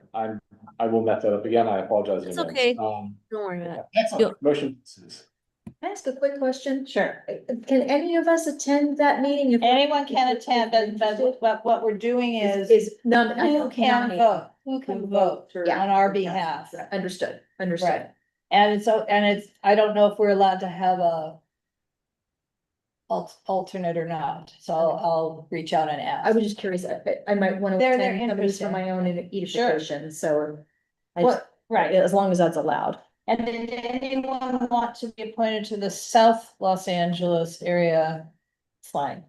I will mess that up again, I apologize. It's again. okay. Don't worry about it. Excellent, motion passes. Can I ask a quick question? Sure. Can any of us attend that meeting? if- Anyone can attend, but what we're doing is None, I who know can cannot make. vote? Who can vote Yeah. on our behalf? Understood, Right. understood. And it's, I don't know if we're allowed to have a alternate or not, so I'll reach out and ask. I was just curious, I might want to They're attend some of these for interested. my own edification, so. I What, just- right, As long as that's allowed. and then did anyone want to be appointed to the South Los Angeles area slide?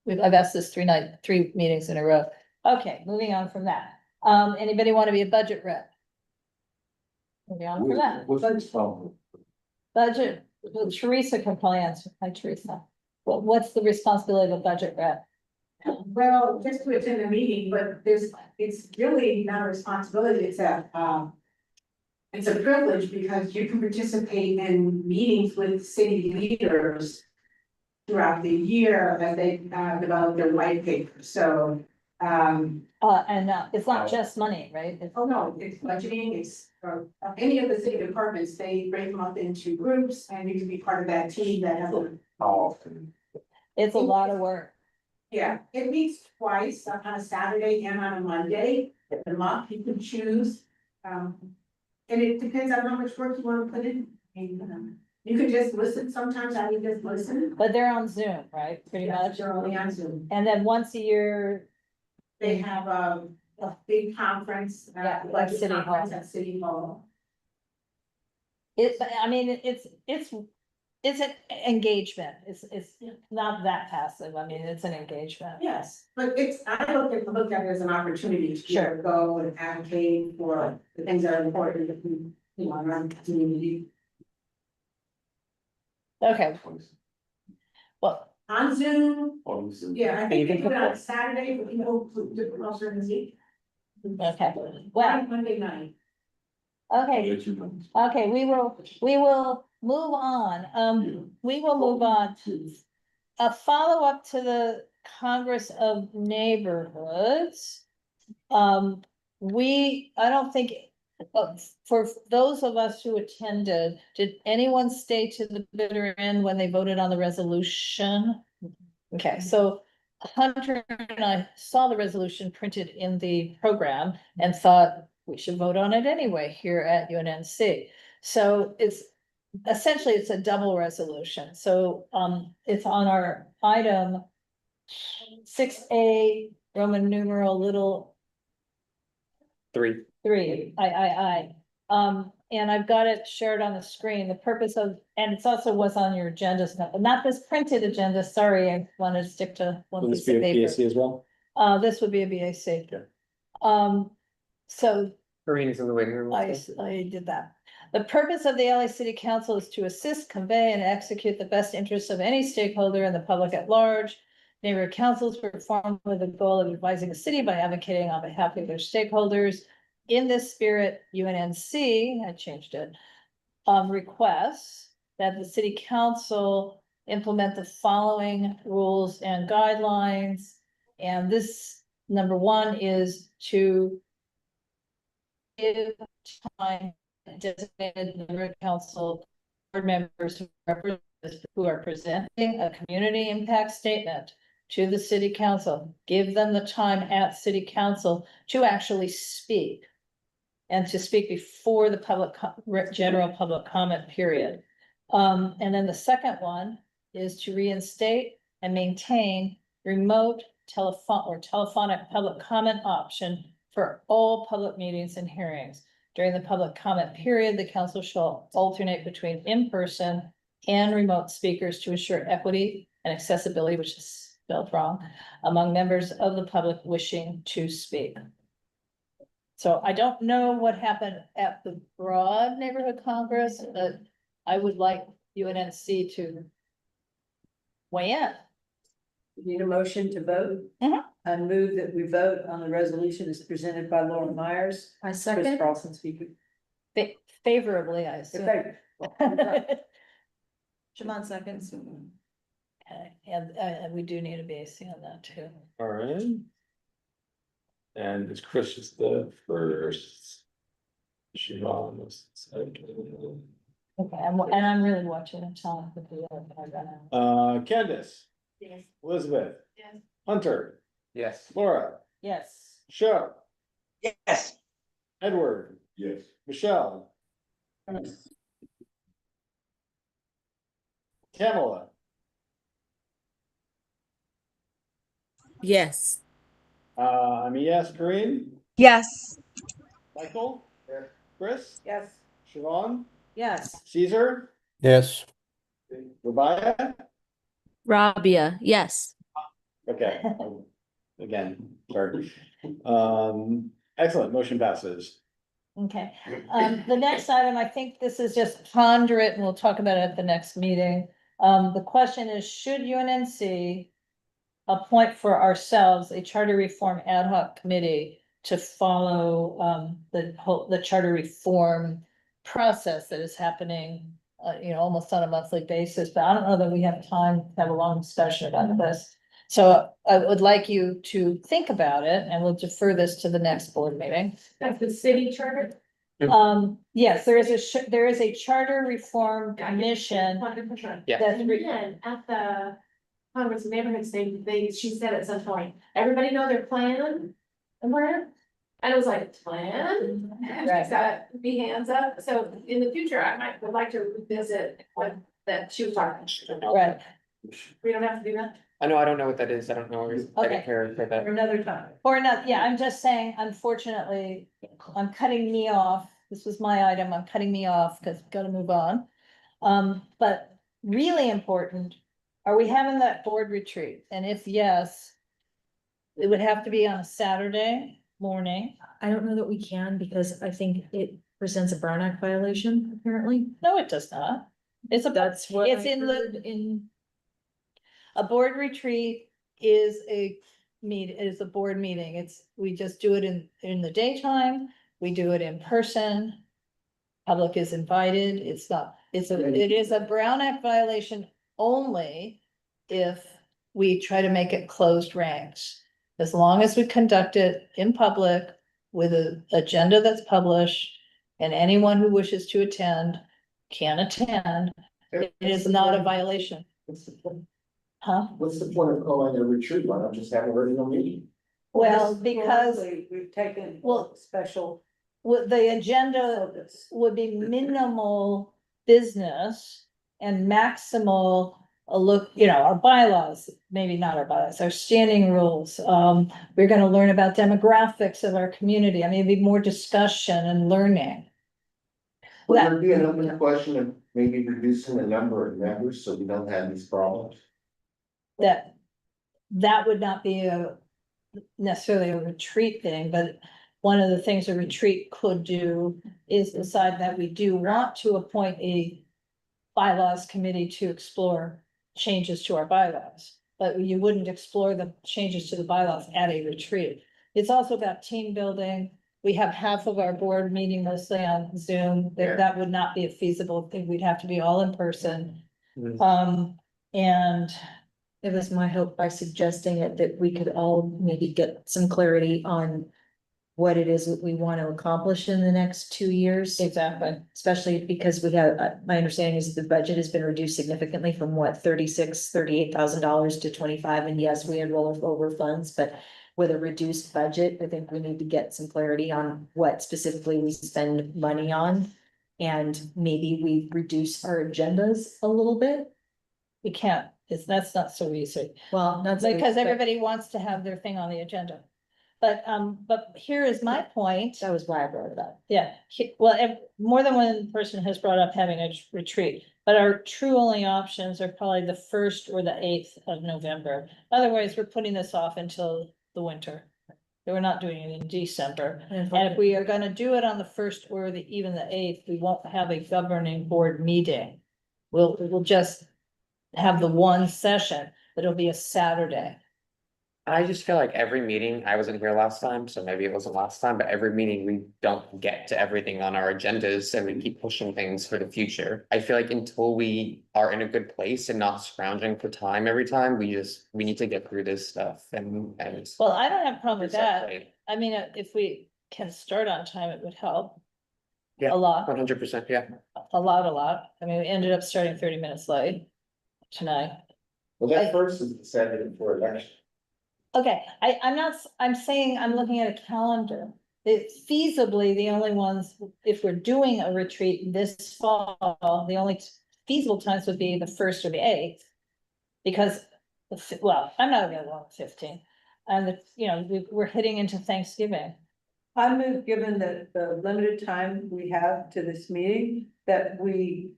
I've asked this 3 meetings in a row. Okay, moving on from that. Anybody want to be a budget rep? We'll be on for that. Budget, well, Teresa can probably answer. Hi, Teresa. What's the responsibility of a budget rep? Well, just to attend the meeting, but it's really not a responsibility, it's a privilege because you can participate in meetings with city leaders throughout the year as they develop their white paper, so. It's not just money, right? Oh, no, it's budgeting, it's, any of the city departments, they break them up into groups and you can be part of that team that has a. It's a lot of work. Yeah, it meets twice on a Saturday and on a Monday, a month, you can choose. And it depends on how much work you wanna put in. And, you can just listen, sometimes I would just listen. But they're on Zoom, right? Pretty Yeah, much. they're only on Zoom. And then once a year, They have a big conference, Yeah, like at City conference Hall. at City Hall. I mean, it's an engagement. It's not that passive. I mean, it's an engagement. Yes, but I look at it as an opportunity to be able to go and advocate for the things that are important, around the community. Okay. Well, On Zoom, yeah, I And think you they can do it on put- Saturday for people who do it also in the week. okay. Well, Monday night. okay. Okay, we will move on. We will move on. A follow-up to the Congress of Neighborhoods. I don't think, for those of us who attended, did anyone stay to the bitter end when they voted on the resolution? Okay, so Hunter and I saw the resolution printed in the program and thought we should vote on it anyway here at UNNC. So essentially it's a double resolution. So it's on our item 6A, Roman numeral little 3. 3, and I've got it shared on the screen. The purpose of, and it's also was on your agenda, not this printed agenda, sorry, I wanted to stick to one Will this piece be of a paper. PSC as well? This would be a BAC. Okay. So Karine is in the waiting room. I did that. The purpose of the LA City Council is to assist, convey, and execute the best interests of any stakeholder and the public at large. Neighborhood councils were formed with the goal of advising the city by advocating on behalf of their stakeholders. In this spirit, UNNC, I changed it, requests that the city council implement the following rules and guidelines. And this, number 1, is to give time designated neighborhood council board members who are presenting a community impact statement to the city council, give them the time at city council to actually speak. And to speak before the general public comment period. And then the second one is to reinstate and maintain remote telephonic public comment option for all public meetings and hearings. During the public comment period, the council shall alternate between in-person and remote speakers to ensure equity and accessibility, which is spelled wrong, among members of the public wishing to speak. So I don't know what happened at the broad neighborhood congress, but I would like UNNC to weigh in. You need a motion to vote? Mhm. I move that we vote on the resolution as presented by Laura Myers. I Chris second. Carlson speaking. Favorably, I assume. Shimon seconds. Okay, and we do need a BAC on that too. All right. And it's Chris is the first. Siobhan was the second. Okay, and I'm really watching and telling the other. Candace, Yes. Elizabeth, Yes. Hunter, Yes. Laura, Yes. Cheryl, Yes. Edward, Yes. Michelle, Kamala, Yes. I'm a yes, Corinne, Yes. Michael, Chris, Yes. Siobhan, Yes. Caesar, Yes. Rabia. Rabia, yes. Okay, again, sorry. Excellent, motion passes. Okay, the next item, I think this is just ponder it and we'll talk about it at the next meeting. The question is, should UNNC appoint for ourselves a charter reform ad hoc committee to follow, the charter reform process that is happening, almost on a monthly basis, but I don't know that we have time to have a long discussion about this. So I would like you to think about it and we'll defer this to the next board meeting. That's the city charter. Yes, there is a charter reform commission. 100%. Yeah. That's And then at the Congress of Neighborhoods thing, she said at some point, everybody know their plan? And where? And it was like, plan? And she said, be hands up. So in the future, would like to revisit what that she was talking. Right. We don't have to do that. I know, I don't know what that is. I don't know. I Okay. didn't care for that. For another time. Or not, yeah, I'm just saying, unfortunately, I'm cutting me off. This was my item. I'm cutting me off because I've got to move on. But really important, are we having that board retreat? And if yes, it would have to be on a Saturday morning. I don't know that we can because I think it presents a Brown Act violation, apparently. No, it does not. It's That's what it's I in heard the, a board retreat is a board meeting. We just do it in the daytime. We do it in person. Public is invited. It is a Brown Act violation only if we try to make it closed ranks. As long as we conduct it in public with an agenda that's published and anyone who wishes to attend can attend, it is not a violation. Huh? What's the point of calling a retreat? Why not just have a regular meeting? Well, because Historically, we've taken special. The agenda would be minimal business and maximal, our bylaws, maybe not our bylaws, our standing rules. We're gonna learn about demographics of our community. I mean, it'd be more discussion and learning. Would there be an open question of maybe reducing the number of members so we don't have these problems? That would not be necessarily a retreat thing, but one of the things a retreat could do is decide that we do want to appoint a bylaws committee to explore changes to our bylaws. But you wouldn't explore the changes to the bylaws at a retreat. It's also about team building. We have half of our board meeting mostly on Zoom. That would not be a feasible thing. We'd have to be all in person. And It was my hope by suggesting it that we could all maybe get some clarity on what it is that we want to accomplish in the next 2 years. exactly. Especially because we have, my understanding is the budget has been reduced significantly from what, $38,000 to 25, and yes, we had rollover funds, but with a reduced budget, I think we need to get some clarity on what specifically we spend money on. And maybe we reduce our agendas a little bit. We can't, that's not so easy. Well, that's Because everybody wants to have their thing on the agenda. But here is my point. That was why I brought it up. Yeah, more than one person has brought up having a retreat, but our true only options are probably the 1st or the 8th of November. Otherwise, we're putting this off until the winter. We're not doing it in December. And if we are gonna do it on the 1st or even the 8th, we won't have a governing board meeting. We'll just have the one session, but it'll be a Saturday. I just feel like every meeting, I wasn't here last time, so maybe it wasn't last time, but every meeting we don't get to everything on our agendas and we keep pushing things for the future. I feel like until we are in a good place and not scrounging for time every time, we need to get through this stuff and. Well, I don't have a problem with that. Exactly. I mean, if we can start on time, it would help. Yeah, A lot, 100%, yeah. a lot. I mean, we ended up starting 30 minutes late tonight. Well, that first is the Saturday before election. Okay, I'm saying I'm looking at a calendar. It's feasibly the only ones, if we're doing a retreat this fall, the only feasible times would be the 1st or the 8th. Because, I'm not available on the 15th. And we're hitting into Thanksgiving. I move, given the limited time we have to this meeting, that we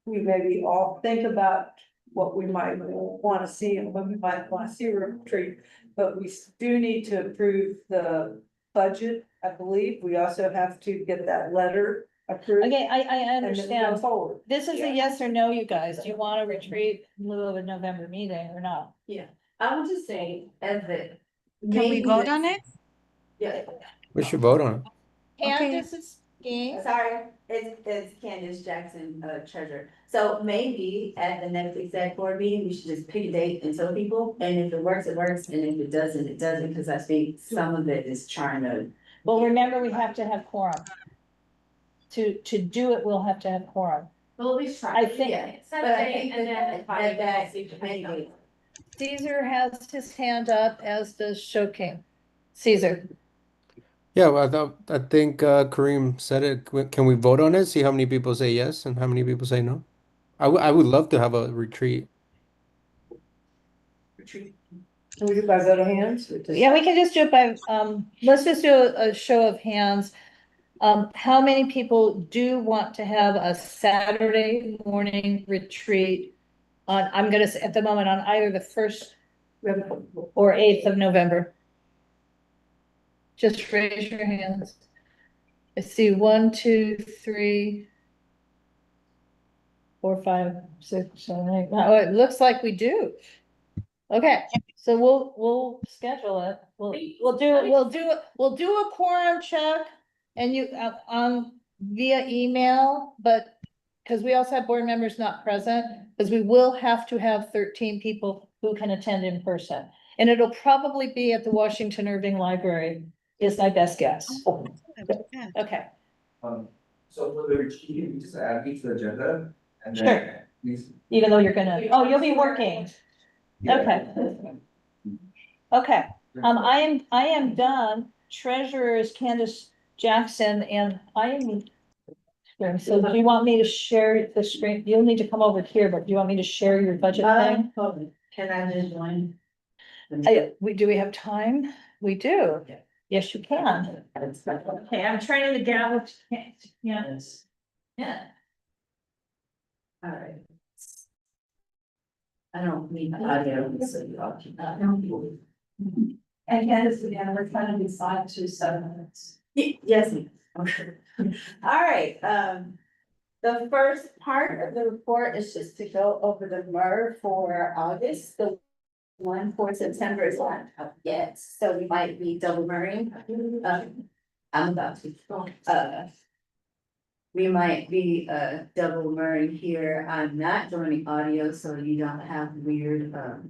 maybe all think about what we might want to see and what we might want to see a retreat. But we do need to approve the budget, I believe. We also have to get that letter approved. Okay, I and then we go understand. forward. This is a yes or no, you guys. Do you want to retreat in lieu of a November meeting or not? Yeah, I would just say, as the. Can we vote on it? Yeah. We should vote on it. Candace is game. Sorry, it's Candace Jackson, treasurer. So maybe at the next exec board meeting, we should just pick a date and tell people, and if it works, it works, and if it doesn't, it doesn't, because I think some of it is trying to. Well, remember, we have to have quorum. To do it, we'll have to have quorum. We'll at least try. I think- Yeah, set But a I date think and then that invite. Caesar has his hand up, as does Show King. Caesar. Yeah, well, I think Kareem said it. Can we vote on it? See how many people say yes and how many people say no? I would love to have a retreat. Can we do by vote of hands? Yeah, we can just do it by, let's just do a show of hands. How many people do want to have a Saturday morning retreat on, I'm gonna say at the moment, on either the 1st or 8th of November? Just raise your hands. I see 1, 2, 3, 4, 5, 6, 7, 8. Oh, it looks like we do. Okay, so we'll schedule it. We'll do a quorum check and you via email, but because we also have board members not present, because we will have to have 13 people who can attend in person. And it'll probably be at the Washington Irving Library, is my best guess. Okay, So for the retreat, we just add me to the agenda and Sure. then. Please. even though you're gonna, oh, you'll be working. Okay. Okay, I am done. Treasurer is Candace Jackson and I am. So do you want me to share the screen? You'll need to come over here, but do you want me to share your budget thing? Can I just join? Do we have time? We do. Yes, you can. Okay, I'm turning the gavel to Candace. Yeah. All right. I don't need the audio, so you all can. And Candace, again, we're trying to decide to 7 minutes. Yes. All right, the first part of the report is just to go over the MER for August, the one for September is not up yet, so we might be double MERing. I'm about to, we might be, double MERing here. I'm not joining audio, so you don't have weird, but.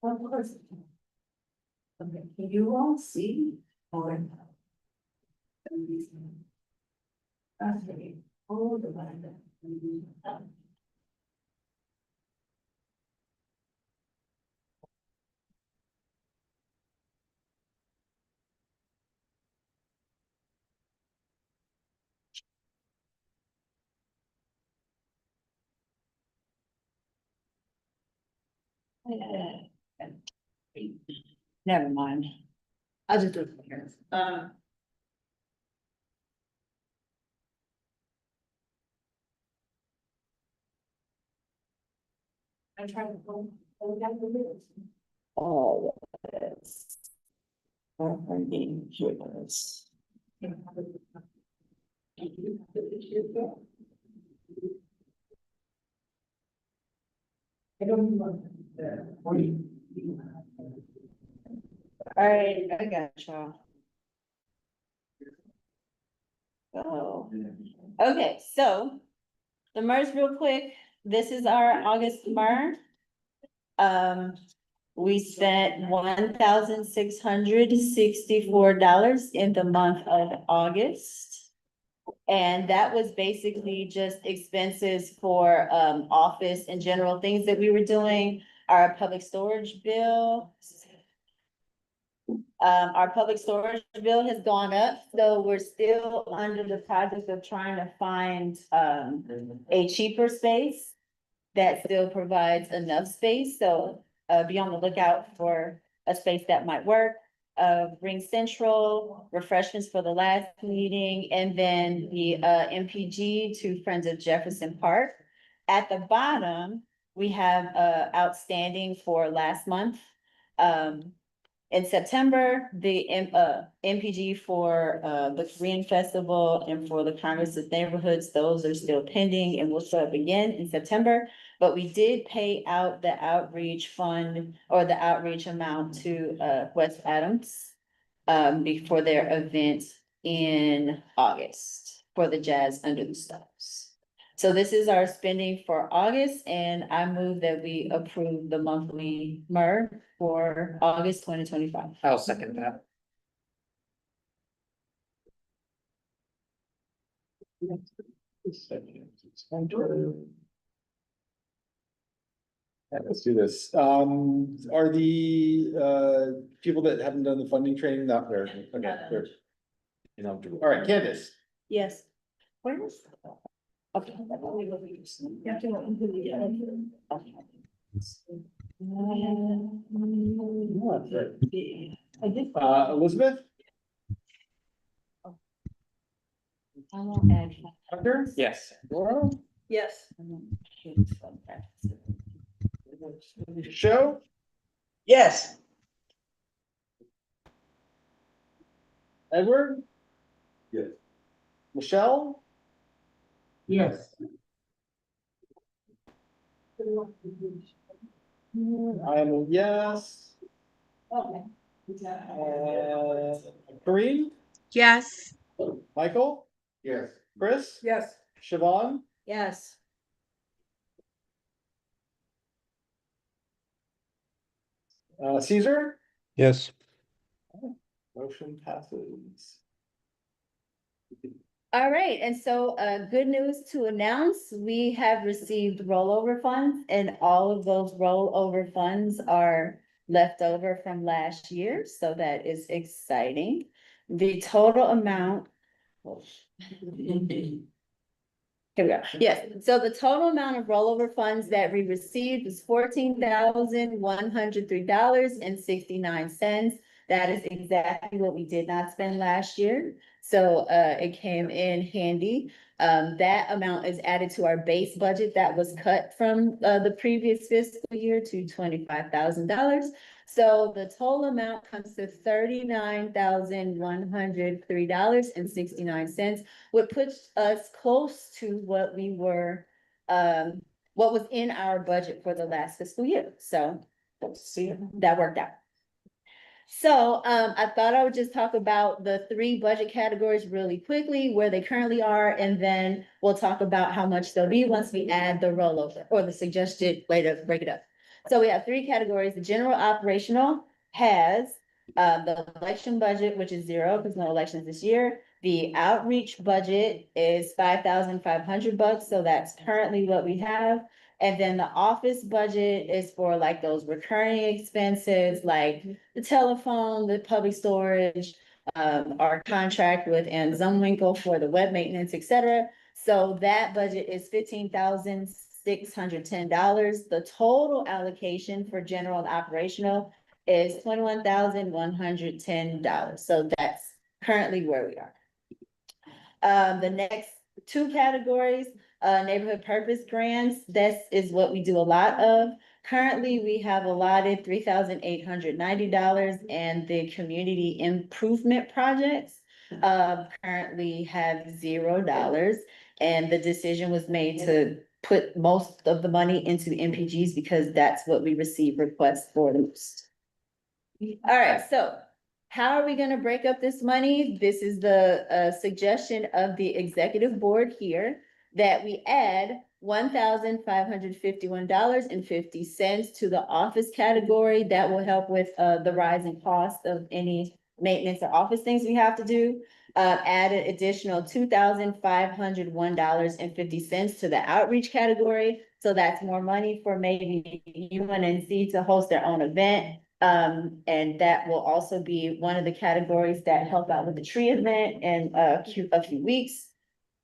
Of course. Okay, can you all see or? Okay, hold on. Never mind. I'll just do it from here. I'm trying to hold down the minutes. Oh, yes. Goodness. I don't know. All right, I got y'all. Oh, okay, so the MERS real quick. This is our August MER. We spent $1,664 in the month of August. And that was basically just expenses for office and general things that we were doing. Our public storage bill. Our public storage bill has gone up, so we're still under the project of trying to find a cheaper space that still provides enough space, so be on the lookout for a space that might work. Ring Central, refreshments for the last meeting, and then the MPG to Friends of Jefferson Park. At the bottom, we have outstanding for last month. In September, the MPG for the Korean Festival and for the Congress of Neighborhoods, those are still pending and will show up again in September. But we did pay out the outreach fund or the outreach amount to West Adams before their event in August for the Jazz Under the Stars. So this is our spending for August, and I move that we approve the monthly MER for August 2025. I'll second that. Let's do this. Are the people that haven't done the funding training not there? Okay, good. You know, all right, Candace. Yes. Where is? Okay. Elizabeth? I won't add. Tucker? Yes. Laura? Yes. Show? Yes. Edward? Yes. Michelle? Yes. I'm a yes. Kareem? Yes. Michael? Yes. Chris? Yes. Siobhan? Yes. Caesar? Yes. Motion passes. All right, and so good news to announce, we have received rollover funds, and all of those rollover funds are left over from last year, so that is exciting. The total amount. Here we go. Yes, so the total amount of rollover funds that we received was $14,103.69. That is exactly what we did not spend last year. So it came in handy. That amount is added to our base budget that was cut from the previous fiscal year to $25,000. So the total amount comes to $39,103.69, which puts us close to what we were, what was in our budget for the last fiscal year. So see, that worked out. So I thought I would just talk about the three budget categories really quickly, where they currently are, and then we'll talk about how much they'll be once we add the rollover or the suggested way to break it up. So we have three categories. The general operational has the election budget, which is zero because no elections this year. The outreach budget is $5,500, so that's currently what we have. And then the office budget is for like those recurring expenses, like the telephone, the public storage, our contract with Ann Zumwinkle for the web maintenance, et cetera. So that budget is $15,610. The total allocation for general and operational is $21,110. So that's currently where we are. The next two categories, neighborhood purpose grants, this is what we do a lot of. Currently, we have allotted $3,890, and the community improvement projects currently have $0. And the decision was made to put most of the money into MPGs because that's what we receive requests for the most. All right, so how are we gonna break up this money? This is the suggestion of the executive board here, that we add $1,551.50 to the office category. That will help with the rising cost of any maintenance or office things we have to do. Add an additional $2,501.50 to the outreach category. So that's more money for maybe UNNC to host their own event. And that will also be one of the categories that help out with the tree event in a few weeks.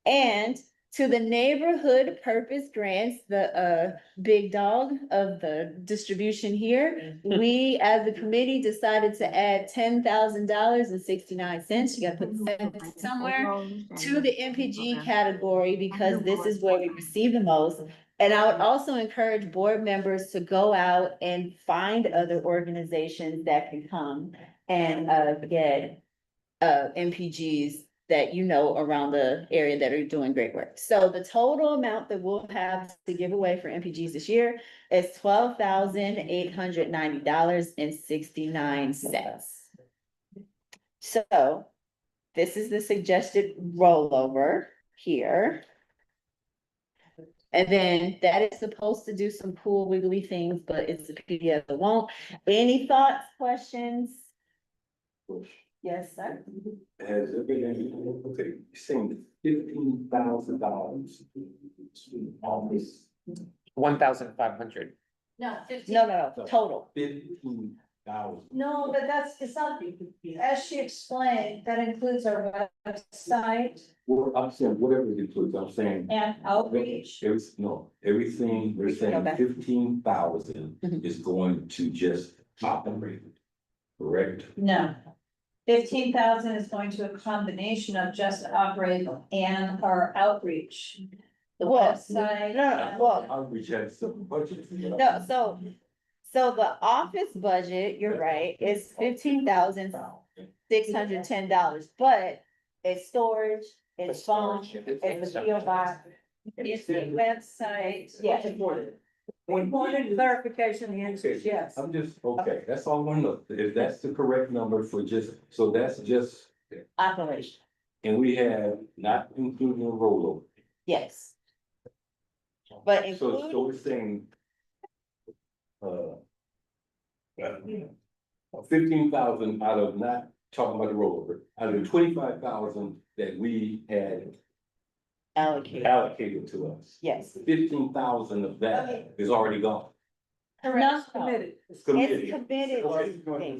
And To the neighborhood purpose grants, the big dog of the distribution here, we as a committee decided to add $10,000.69. You gotta put the cents somewhere to the MPG category because this is where we receive the most. And I would also encourage board members to go out and find other organizations that can come and get MPGs that you know around the area that are doing great work. So the total amount that we'll have to give away for MPGs this year is $12,890.69. So this is the suggested rollover here. And then that is supposed to do some cool wiggly things, but it's a PDF that won't. Any thoughts, questions? Yes, sir. Has there been any, okay, saying $15,000 on this? 1,500. No, No, total. 15,000. No, but it's not, as she explained, that includes our website Well, I'm saying whatever it includes, I'm saying. and outreach. Everything, they're saying Okay. 15,000 is going to just operate, correct? No. 15,000 is going to a combination of just operate and our outreach. The website. Outreach has some budget. No, so the office budget, you're right, is $15,610, but it's storage, it's phone, it's the PO box. It's the website. Yeah. We wanted clarification, the answer is yes. I'm just, okay, that's all I want to know, if that's the correct number for just, so that's just, Operation, and we have not including the rollover. yes. But So including, we're saying. 15,000 out of, not talking about the rollover, out of 25,000 that we had allocated to us. yes. 15,000 of that is already gone. Not committed. It's It's committed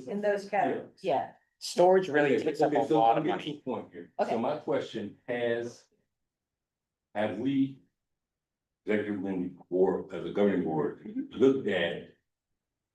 In those categories. yeah. Storage really takes up a Okay, so lot I'm of getting money. to the point here. Okay. So my question have we, executive board, as a governing board, looked at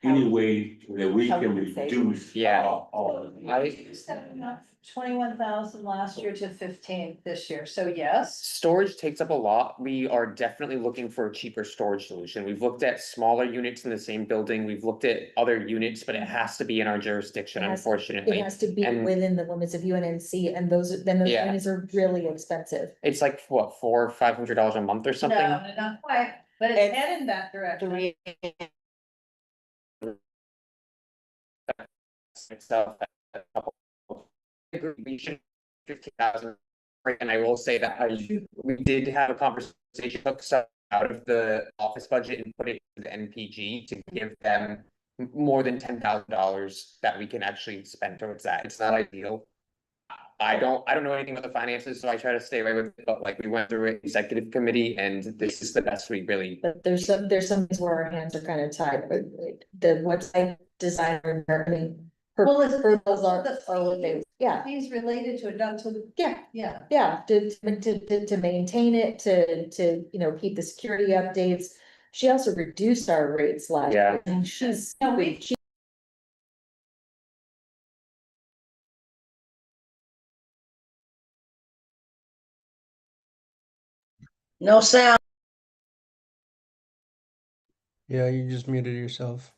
any way that we How can we can save? reduce? Yeah. our- I, 21,000 last year to 15 this year, so yes. storage takes up a lot. We are definitely looking for a cheaper storage solution. We've looked at smaller units in the same building. We've looked at other units, but it has to be in our jurisdiction, It has- unfortunately. It has to be And- within the limits of UNNC, and those Yeah. units are really expensive. It's like, what, $400 or $500 a month or something? No, not quite, but it's headed in that direction. Three. Itself, a couple. We should 15,000. And I will say that we did have a conversation, took some out of the office budget and put it in the NPG to give them more than $10,000 that we can actually spend towards that. It's not ideal. I don't know anything about the finances, so I try to stay away with it, but like we went through an executive committee and this is the best we really. But there's some things where our hands are kind of tied, but the website designer, I mean. Well, it's- those are what they, yeah, He's related to it, not to the, yeah, yeah. to maintain it, to, you know, keep the security updates. She also reduced our rates last Yeah. year, and she's. No, we- she- No sound. Yeah, you just muted yourself.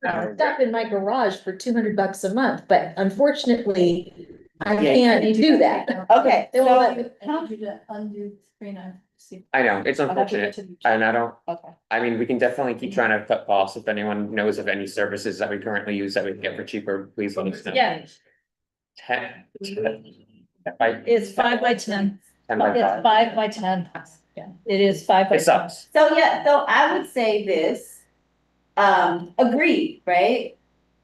Stuff in my garage for $200 a month, but unfortunately, I can't do that. Okay, They won't let so, me- I need you to undo screen on. I know, it's I'll have to go unfortunate, to the- and I don't, okay. I mean, we can definitely keep trying to cut costs. If anyone knows of any services that we currently use that we can get for cheaper, please let us know. Yeah, 10. By It's 5 by 10. 10 by It's 5. 5 by 10. Yeah, it is 5 by It 10. sucks. So yeah, so I would say this, agreed, right?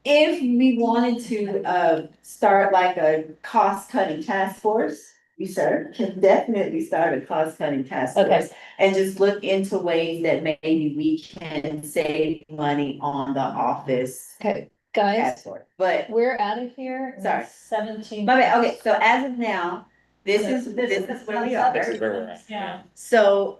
If we wanted to, start like a cost cutting task force, You, sir, can definitely start a cost cutting task Okay. force and just look into ways that maybe we can save money on the office. Okay, guys, category. But we're out of here. in Sorry. 17. my bad, okay, so as of now, this is where we are. This is where we're at. Yeah. So,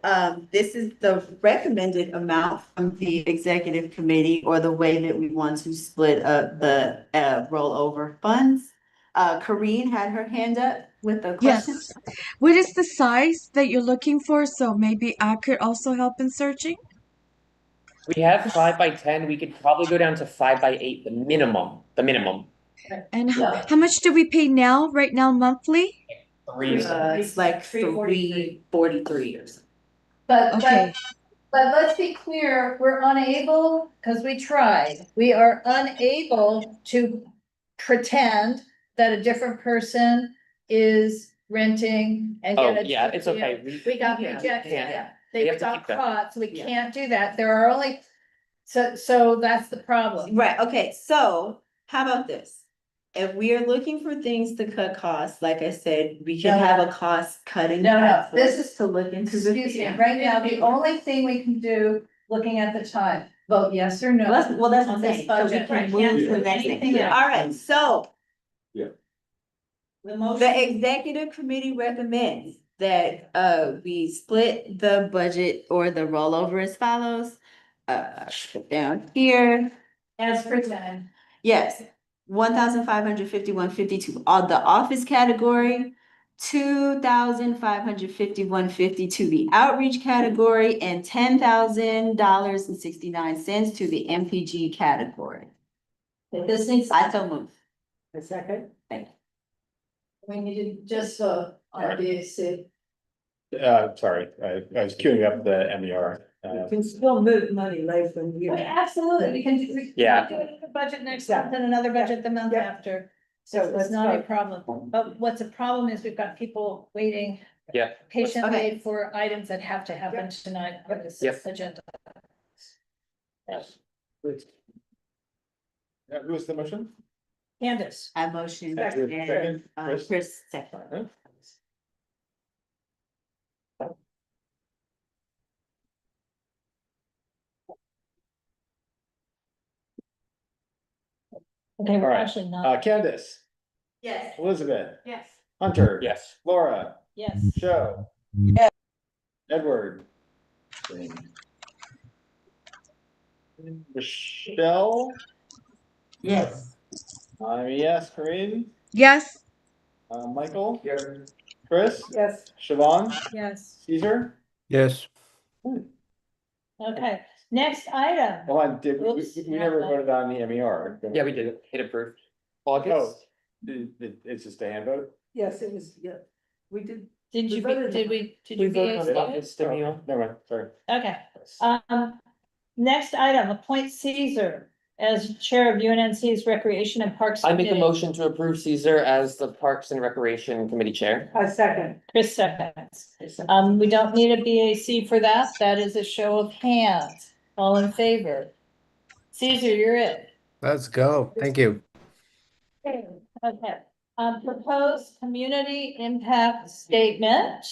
this is the recommended amount from the executive committee or the way that we want to split up the, rollover funds. Corinne had her hand up with a question. Yes. What is the size that you're looking for? So maybe I could also help in searching. We have 5x10, we could probably go down to 5x8, the minimum, And how much do we pay now, right now, monthly? It's like 343 or something. Okay. But let's be clear, we're unable, because we tried, we are unable to pretend that a different person is renting and Oh, get a. yeah, it's okay. We got Yeah. rejected, Yeah. yeah, We they have to got keep that. caught, so we Yeah. can't do that, there are only, so that's the problem. Right, okay, so how about this? If we are looking for things to cut costs, like I said, we can No. have a cost cutting. No, no, task force this is- to look into. Excuse me, right now, the only thing we can do, looking at the time, vote yes or no. Well, that's what on I'm this saying, so we budget. can Right, move can't to do the next anything thing. else. All right, so. Yeah. The executive committee recommends that, we split the budget or the rollover as follows. Down here, As presented. yes, 1,551.52 on the office category. 2,551.50 the outreach category, and $10,000.69 to the MPG category. This needs. I so move. A second. Thank you. We need to just, obviously. Sorry, I was queuing up the MER. You can still move money later in the year. Absolutely, we can do, we Yeah. can do a budget next month and another budget the month Yeah. after. So So it's let's not a vote. problem, but what's a problem is we've got people waiting Yeah, patiently for items that have to happen tonight on this Yep. agenda. Who was the motion? Candace. I motion. Second, And, Chris? Chris, second. Huh? Okay, All we're right. actually not, Candace, Yes. Elizabeth, Yes. Hunter. yes. Laura, yes. Joe. Edward. Michelle. Yes. I'm a yes. Corinne, Yes. Michael. Chris, Yes. Siobhan, Yes. Caesar. Yes. Okay, next item. Hold on, Oops. we never voted on the MER. Yeah, we did it approved. Oh, August, it's just a hand vote? Yes, it was, yeah, we did. Did We you, voted did on- we, did we you voted be? on August MER. Never mind, sorry. Okay, next item, appoint Caesar as Chair of UNNC's Recreation and Parks. I make a Committee. motion to approve Caesar as the Parks and Recreation Committee Chair. A second. Chris seconds. We don't need a BAC for that. That is a show of hands. All in favor? Caesar, you're it. Let's go. Thank you. Okay, proposed community impact statement.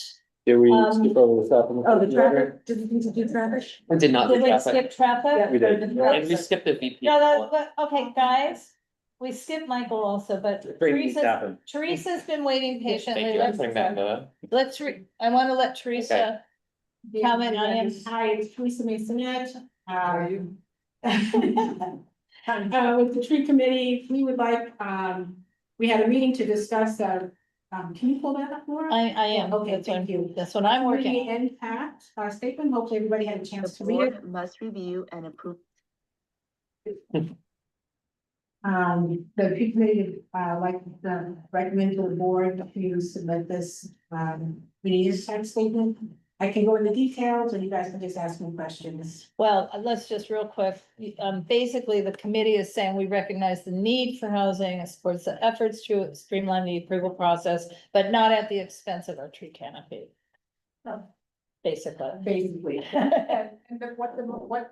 Did we skip over the stuff? Oh, the traffic, did we need to do traffic? We did not do Did we traffic. skip traffic? We did. And we skipped the VP. No, that, but, okay, guys, we skipped Michael also, but Great news Teresa's, happened. Teresa's been waiting patiently. Thank you for putting that in the. I want to let Teresa comment on him. Hi, it's Teresa Masonette. With the tree committee, we would like, we had a meeting to discuss, can you pull that up, Laura? I am, Okay, that's what, thank you. that's what I'm working on. Community impact, statement, hopefully everybody had a chance to read it. Must review and approve. The tree committee, like, recommend to the board to submit this, community impact statement. I can go into details, or you guys can just ask me questions. Well, let's just real quick, basically, the committee is saying we recognize the need for housing and supports the efforts to streamline the approval process, but not at the expense of our tree canopy. Basically. Basically. And what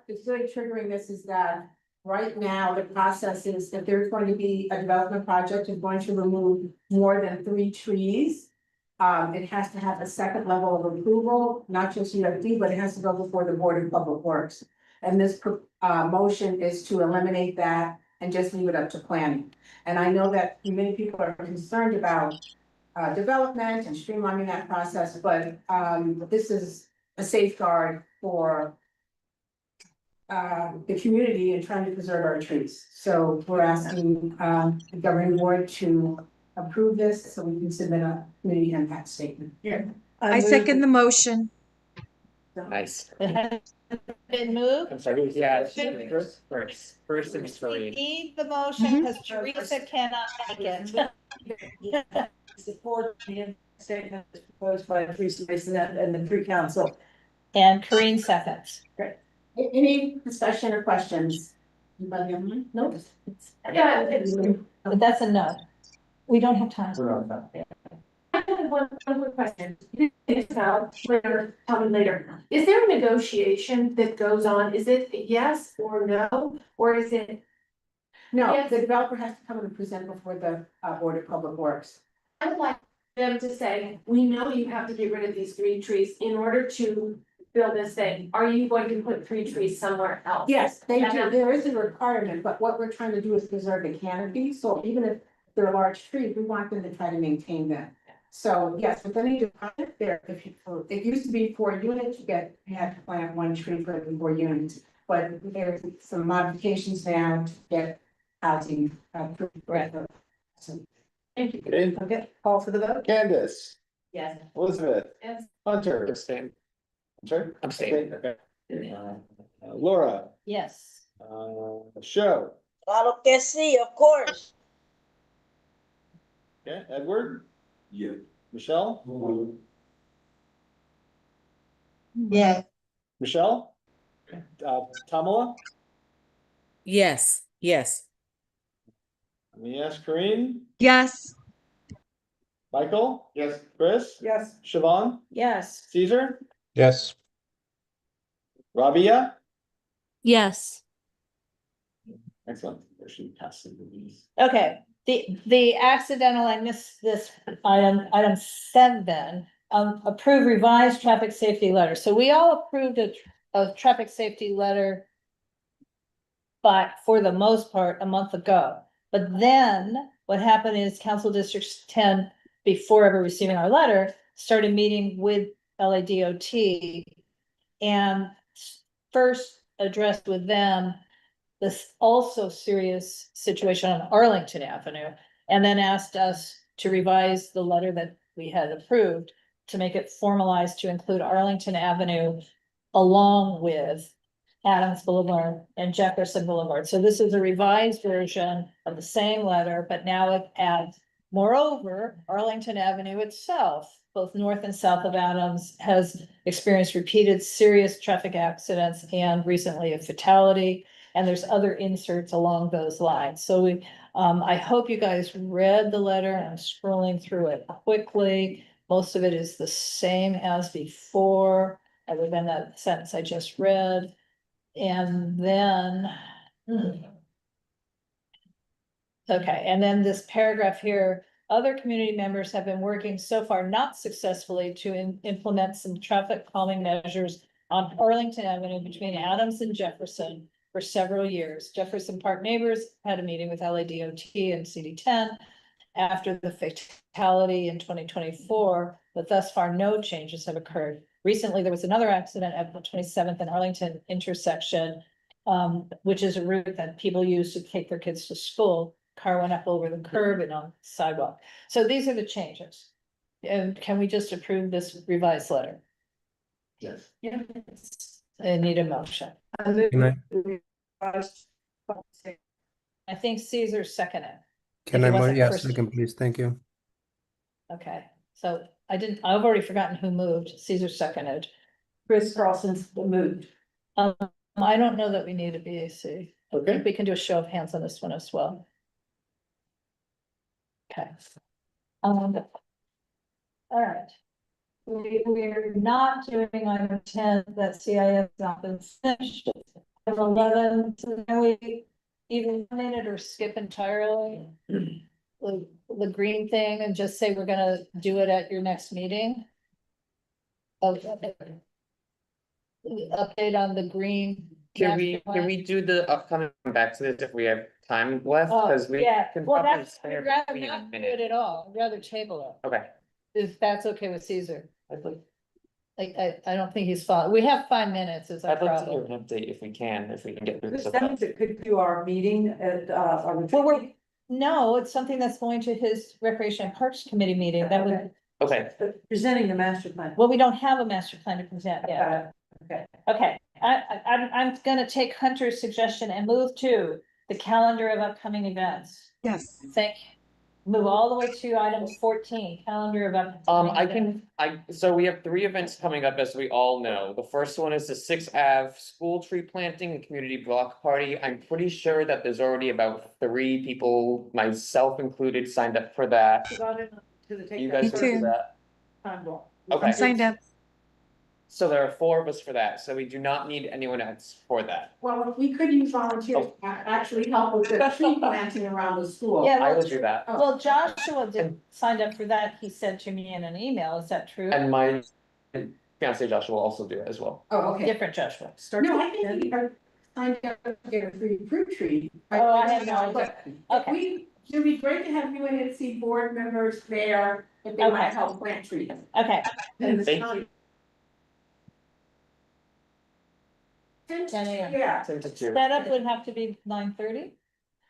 is really triggering this is that right now, the process is that there's going to be a development project is going to remove more than 3 trees. It has to have a second level of approval, not just UFD, but it has to go before the Board of Public Works. And this motion is to eliminate that and just leave it up to planning. And I know that many people are concerned about development and streamlining that process, but this is a safeguard for the community and trying to preserve our trees. So we're asking the governing board to approve this so we can submit a community impact statement. Yeah. I second the motion. Nice. Been moved. I'm sorry, yeah, Should- first and We need the motion because Teresa cannot make it. Support the impact statement proposed by the Priest Mason and the Free Council. And Corinne seconds. Great. Any discussion or questions? Anybody online? No? Yeah, But that's a no. We don't have time. I have one quick question. It's about later, tell me later. Is there a negotiation that goes on? Is it yes or no? Or is it? No, Yes. the developer has to come and present before the Board of Public Works. I would like them to say, we know you have to get rid of these 3 trees in order to build this thing. Are you going to put 3 trees somewhere else? Yes, they And do. There is a requirement, but what we're trying to do is preserve the canopy. So even if they're large trees, we want them to try to maintain them. So yes, with any development there, if you, it used to be 4 units, you had to plant 1 tree for every 4 units. But there's some modifications now to get housing. Right. So, Thank you. Okay, call for the vote. Candace, Yes. Elizabeth, Yes. Hunter. Abstain. I'm sorry? Abstain. Okay. Laura, Yes. Show, Claro que sí, of course. okay, Edward, Yeah. Michelle, Yeah. Michelle, Tamala, Yes, yes. let me ask Corinne, Yes. Michael? Yes. Chris? Yes. Siobhan? Yes. Caesar? Yes. Rabia? Yes. Excellent. Motion passes. Okay, the accidental, I missed this item 7, approve revised traffic safety letter. So we all approved a traffic safety letter. But for the most part, a month ago. But then what happened is Council District 10, before ever receiving our letter, started meeting with LADOT. And first addressed with them this also serious situation on Arlington Avenue. And then asked us to revise the letter that we had approved to make it formalized to include Arlington Avenue along with Adams Boulevard and Jefferson Boulevard. So this is a revised version of the same letter, but now it adds, moreover, Arlington Avenue itself, both north and south of Adams, has experienced repeated serious traffic accidents and recently a fatality. And there's other inserts along those lines. So I hope you guys read the letter. I'm scrolling through it quickly. Most of it is the same as before, other than that sentence I just read. And then, okay, and then this paragraph here, other community members have been working so far not successfully to implement some traffic calming measures on Arlington Avenue between Adams and Jefferson for several years. Jefferson Park neighbors had a meeting with LADOT and CD10 after the fatality in 2024, but thus far no changes have occurred. Recently, there was another accident at the 27th and Arlington intersection, which is a route that people use to take their kids to school. Car went up over the curb and on the sidewalk. So these are the changes. And can we just approve this revised letter? Yes. I need a motion. Can I think Caesar seconded. Can If I, it wasn't yes, first- second, please, thank you. Okay, so I've already forgotten who moved. Caesar seconded. Chris Carlson's moved. I don't know that we need a BAC. I Okay. think we can do a show of hands on this one as well. Okay. All right. We're not doing item 10, that CIS has not been finished. Item 11, so can we either eliminate it or skip entirely? the green thing and just say we're gonna do it at your next meeting? Okay. Update on the green. Can master plan? we do the upcoming back to this if we have time left? Oh, Cause we yeah, can well, probably that's, spare I'd rather between a not do it minute. at all, I'd rather table it, Okay, if that's okay with Caesar. I don't think he's fine, we have 5 minutes is our I'd like to hear problem. an update if we can get through this. That means it could do our meeting at, our retreat. Well, no, it's something that's going to his Recreation and Parks Committee meeting, that would, Okay, Presenting the master plan. well, we don't have a master plan to present yet. Okay. Okay, I'm gonna take Hunter's suggestion and move to the calendar of upcoming events. Yes. Thank you. Move all the way to item 14, calendar of upcoming. so we have 3 events coming up, as we all know. The first one is the 6th Ave school tree planting and community block party. I'm pretty sure that there's already about 3 people, myself included, signed up for that. You guys Me ready for too. that? Okay. I'm signed up. So there are 4 of us for that, so we do not need anyone else for that. Well, we could use volunteers to actually help with the tree planting around the school. Yeah, I well, will do that. well, Joshua signed up for that, he said to me in an email, is that true? And my fiance Joshua will also do it as well. Oh, okay. Different Joshua. No, I think we are signed up to get a free fruit tree. Oh, I had no idea. Okay. It'd be great to have UNC board members there if they might help plant trees. Okay. And Thank you. 10 a.m. Yeah. Setup would have to be 9:30?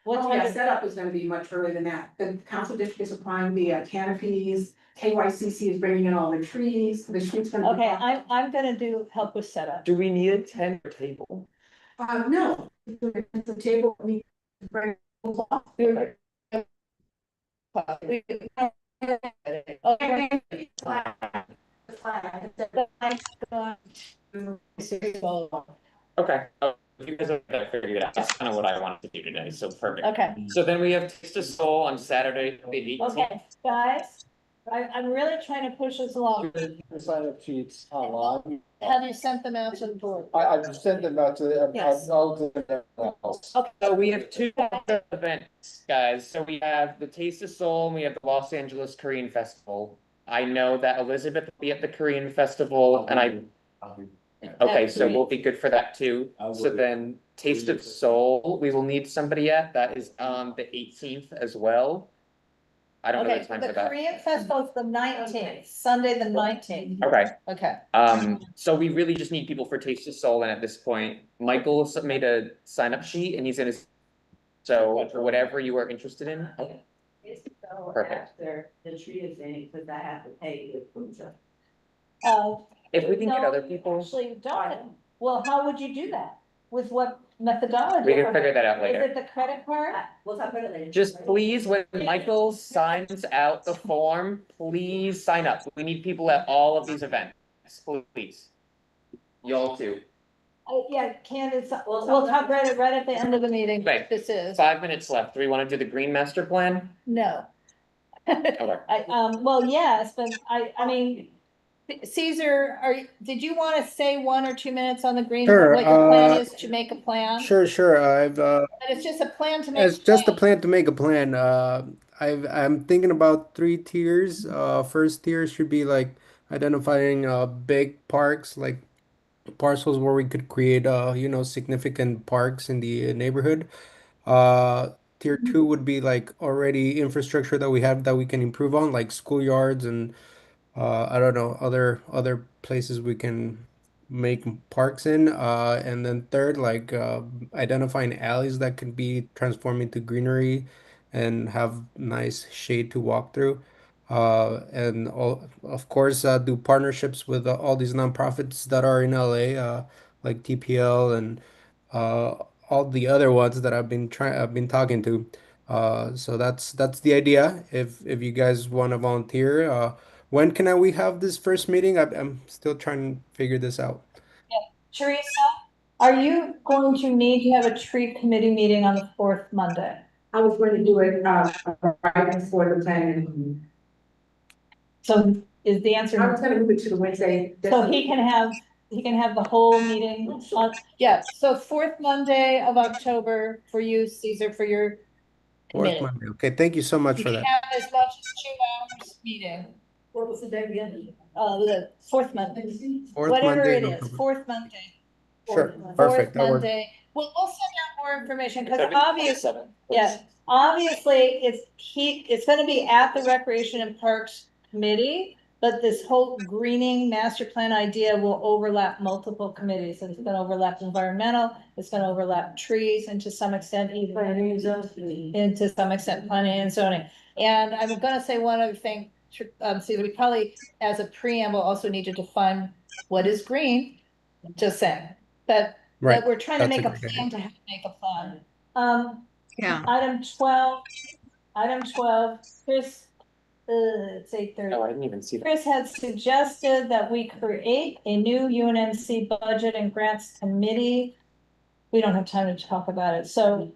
What Oh, time yeah, is setup is gonna be much earlier than that. The council district is applying the canopies. KYCC is bringing in all the trees. The street's gonna be. Okay, I'm gonna help with setup. Do we need a 10 table? No, it's a table, we bring. Okay, oh, you guys have figured it out, that's kind of what I wanted to do today, so perfect. Okay. So then we have Taste of Soul on Saturday, the 18th. Okay, guys, I'm really trying to push this along. The sign up sheets online. Have you sent them out to the board? I've sent them out to, Yes. I'll do everyone else. Okay. So we have 2 events, guys, so we have the Taste of Soul and we have the Los Angeles Korean Festival. I know that Elizabeth will be at the Korean Festival and okay, so we'll be good for that too. So then Taste of Soul, we will need somebody at, that is on the 18th as well. I don't know Okay, the time the for that. Korean festival is the 19th, Sunday the 19th. Okay, Okay. so we really just need people for Taste of Soul, and at this point, Michael made a sign up sheet and he's in his. So whatever you are interested in. Perfect. After the tree is in, because I have to pay the food truck. If we can get No, other you people, Actually, don't. Well, how would you do that? With what methodology? we can figure that out Is later. it the credit card? We'll talk about it later. Just please, when Michael signs out the form, please sign up. We need people at all of these events, please. Y'all too. Yeah, Candace, we'll talk right at the end of the meeting, Okay. this is, 5 minutes left. Do we want to do the green master plan? no. Okay. Well, yes, but I mean, Caesar, did you want to say 1 or 2 minutes on the green? Sure, What your plan is to make a plan? Sure. But it's just a plan to make. It's just a plan to make a plan. I'm thinking about 3 tiers. First tier should be like identifying big parks, like parcels where we could create significant parks in the neighborhood. Tier 2 would be like already infrastructure that we have that we can improve on, like schoolyards and I don't know, other places we can make parks in. And then third, like identifying alleys that can be transformed into greenery and have nice shade to walk through. And of course, do partnerships with all these nonprofits that are in LA, like TPL and uh, all the other ones that I've been talking to. So that's the idea. If you guys want to volunteer, when can we have this first meeting? I'm still trying to figure this out. Teresa, are you going to need to have a tree committee meeting on the 4th Monday? I was going to do it, right before the planning. So is the answer? I was gonna move it to the Wednesday. So he can have the whole meeting on, yeah, so 4th Monday of October for you, Caesar, for your Fourth committee. Monday. Okay, thank you so much You for can that. have as much as 2 hours meeting. What was the day again? The fourth Monday, Fourth whatever Monday it in is, October. fourth Monday. Sure, Fourth perfect, that works. Monday. We'll send out more information because obviously, yeah, obviously it's gonna be at the Recreation and Parks Committee. But this whole greening master plan idea will overlap multiple committees. And it's gonna overlap environmental, it's gonna overlap trees, and to some extent even into some extent planning and zoning. And I'm gonna say one other thing, so we probably, as a preamble, also need to define what is green. Just saying, that Right, we're trying to that's a make a great plan idea. to make a plan. Yeah. Item 12, Chris, it's 8:30. Oh, I didn't even see that. Chris had suggested that we create a new UNC budget and grants committee. We don't have time to talk about it, so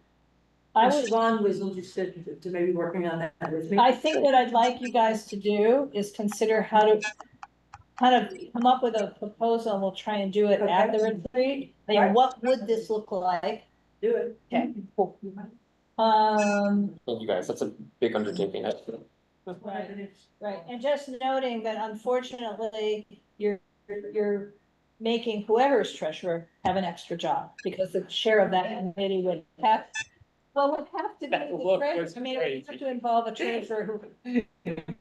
I would. Ron was interested to maybe working on that with me. I think what I'd like you guys to do is consider how to kind of come up with a proposal, and we'll try and do it at the retreat. You know, what would this look like? Do it. Okay, cool. Thank you guys, that's a big undertaking. Right, and just noting that unfortunately, you're making whoever's treasurer have an extra job, because the chair of that committee would have to be the treasurer. I mean, it would have to involve a treasurer who,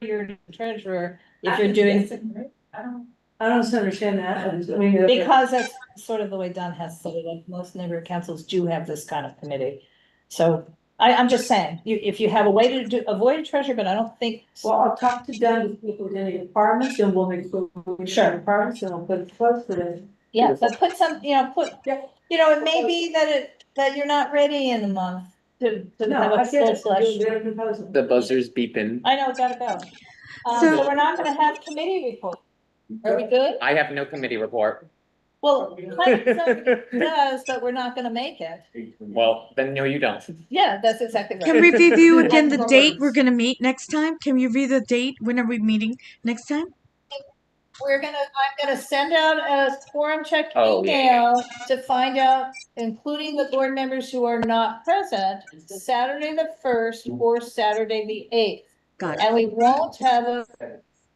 you're the treasurer, if you're doing. I don't understand that. I mean, Because that's sort of the way Don has said it, like most neighborhood councils do have this kind of committee. So I'm just saying, if you have a way to avoid a treasure, but I don't think. well, I'll talk to Doug if people in the apartments, and we'll make sure apartments, and I'll put close to it. Yeah, but put some, it may be that you're not ready in a month to have a full flesh. The buzzer's beeping. I know, gotta go. So we're not gonna have committee report. Are we good? I have no committee report. Well, does, but we're not gonna make it. Well, then no, you don't. Yeah, that's exactly right. Can we review again the date we're gonna meet next time? Can you review the date? When are we meeting next time? I'm gonna send out a quorum check Oh, email to find out, including the board members who are not present, Saturday the 1st or Saturday the 8th. Got it. And we won't have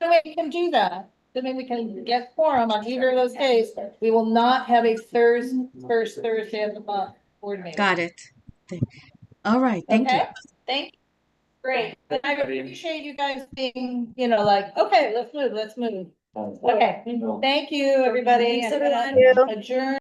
we can do that. I mean, we can get quorum on either of those days. We will not have a first Thursday of the month board meeting. Got it. All right, thank you. Okay, thank you. Great, but I appreciate you guys being, like, okay, let's move. Okay, thank you, everybody. Thanks, everyone. I'm gonna adjourn.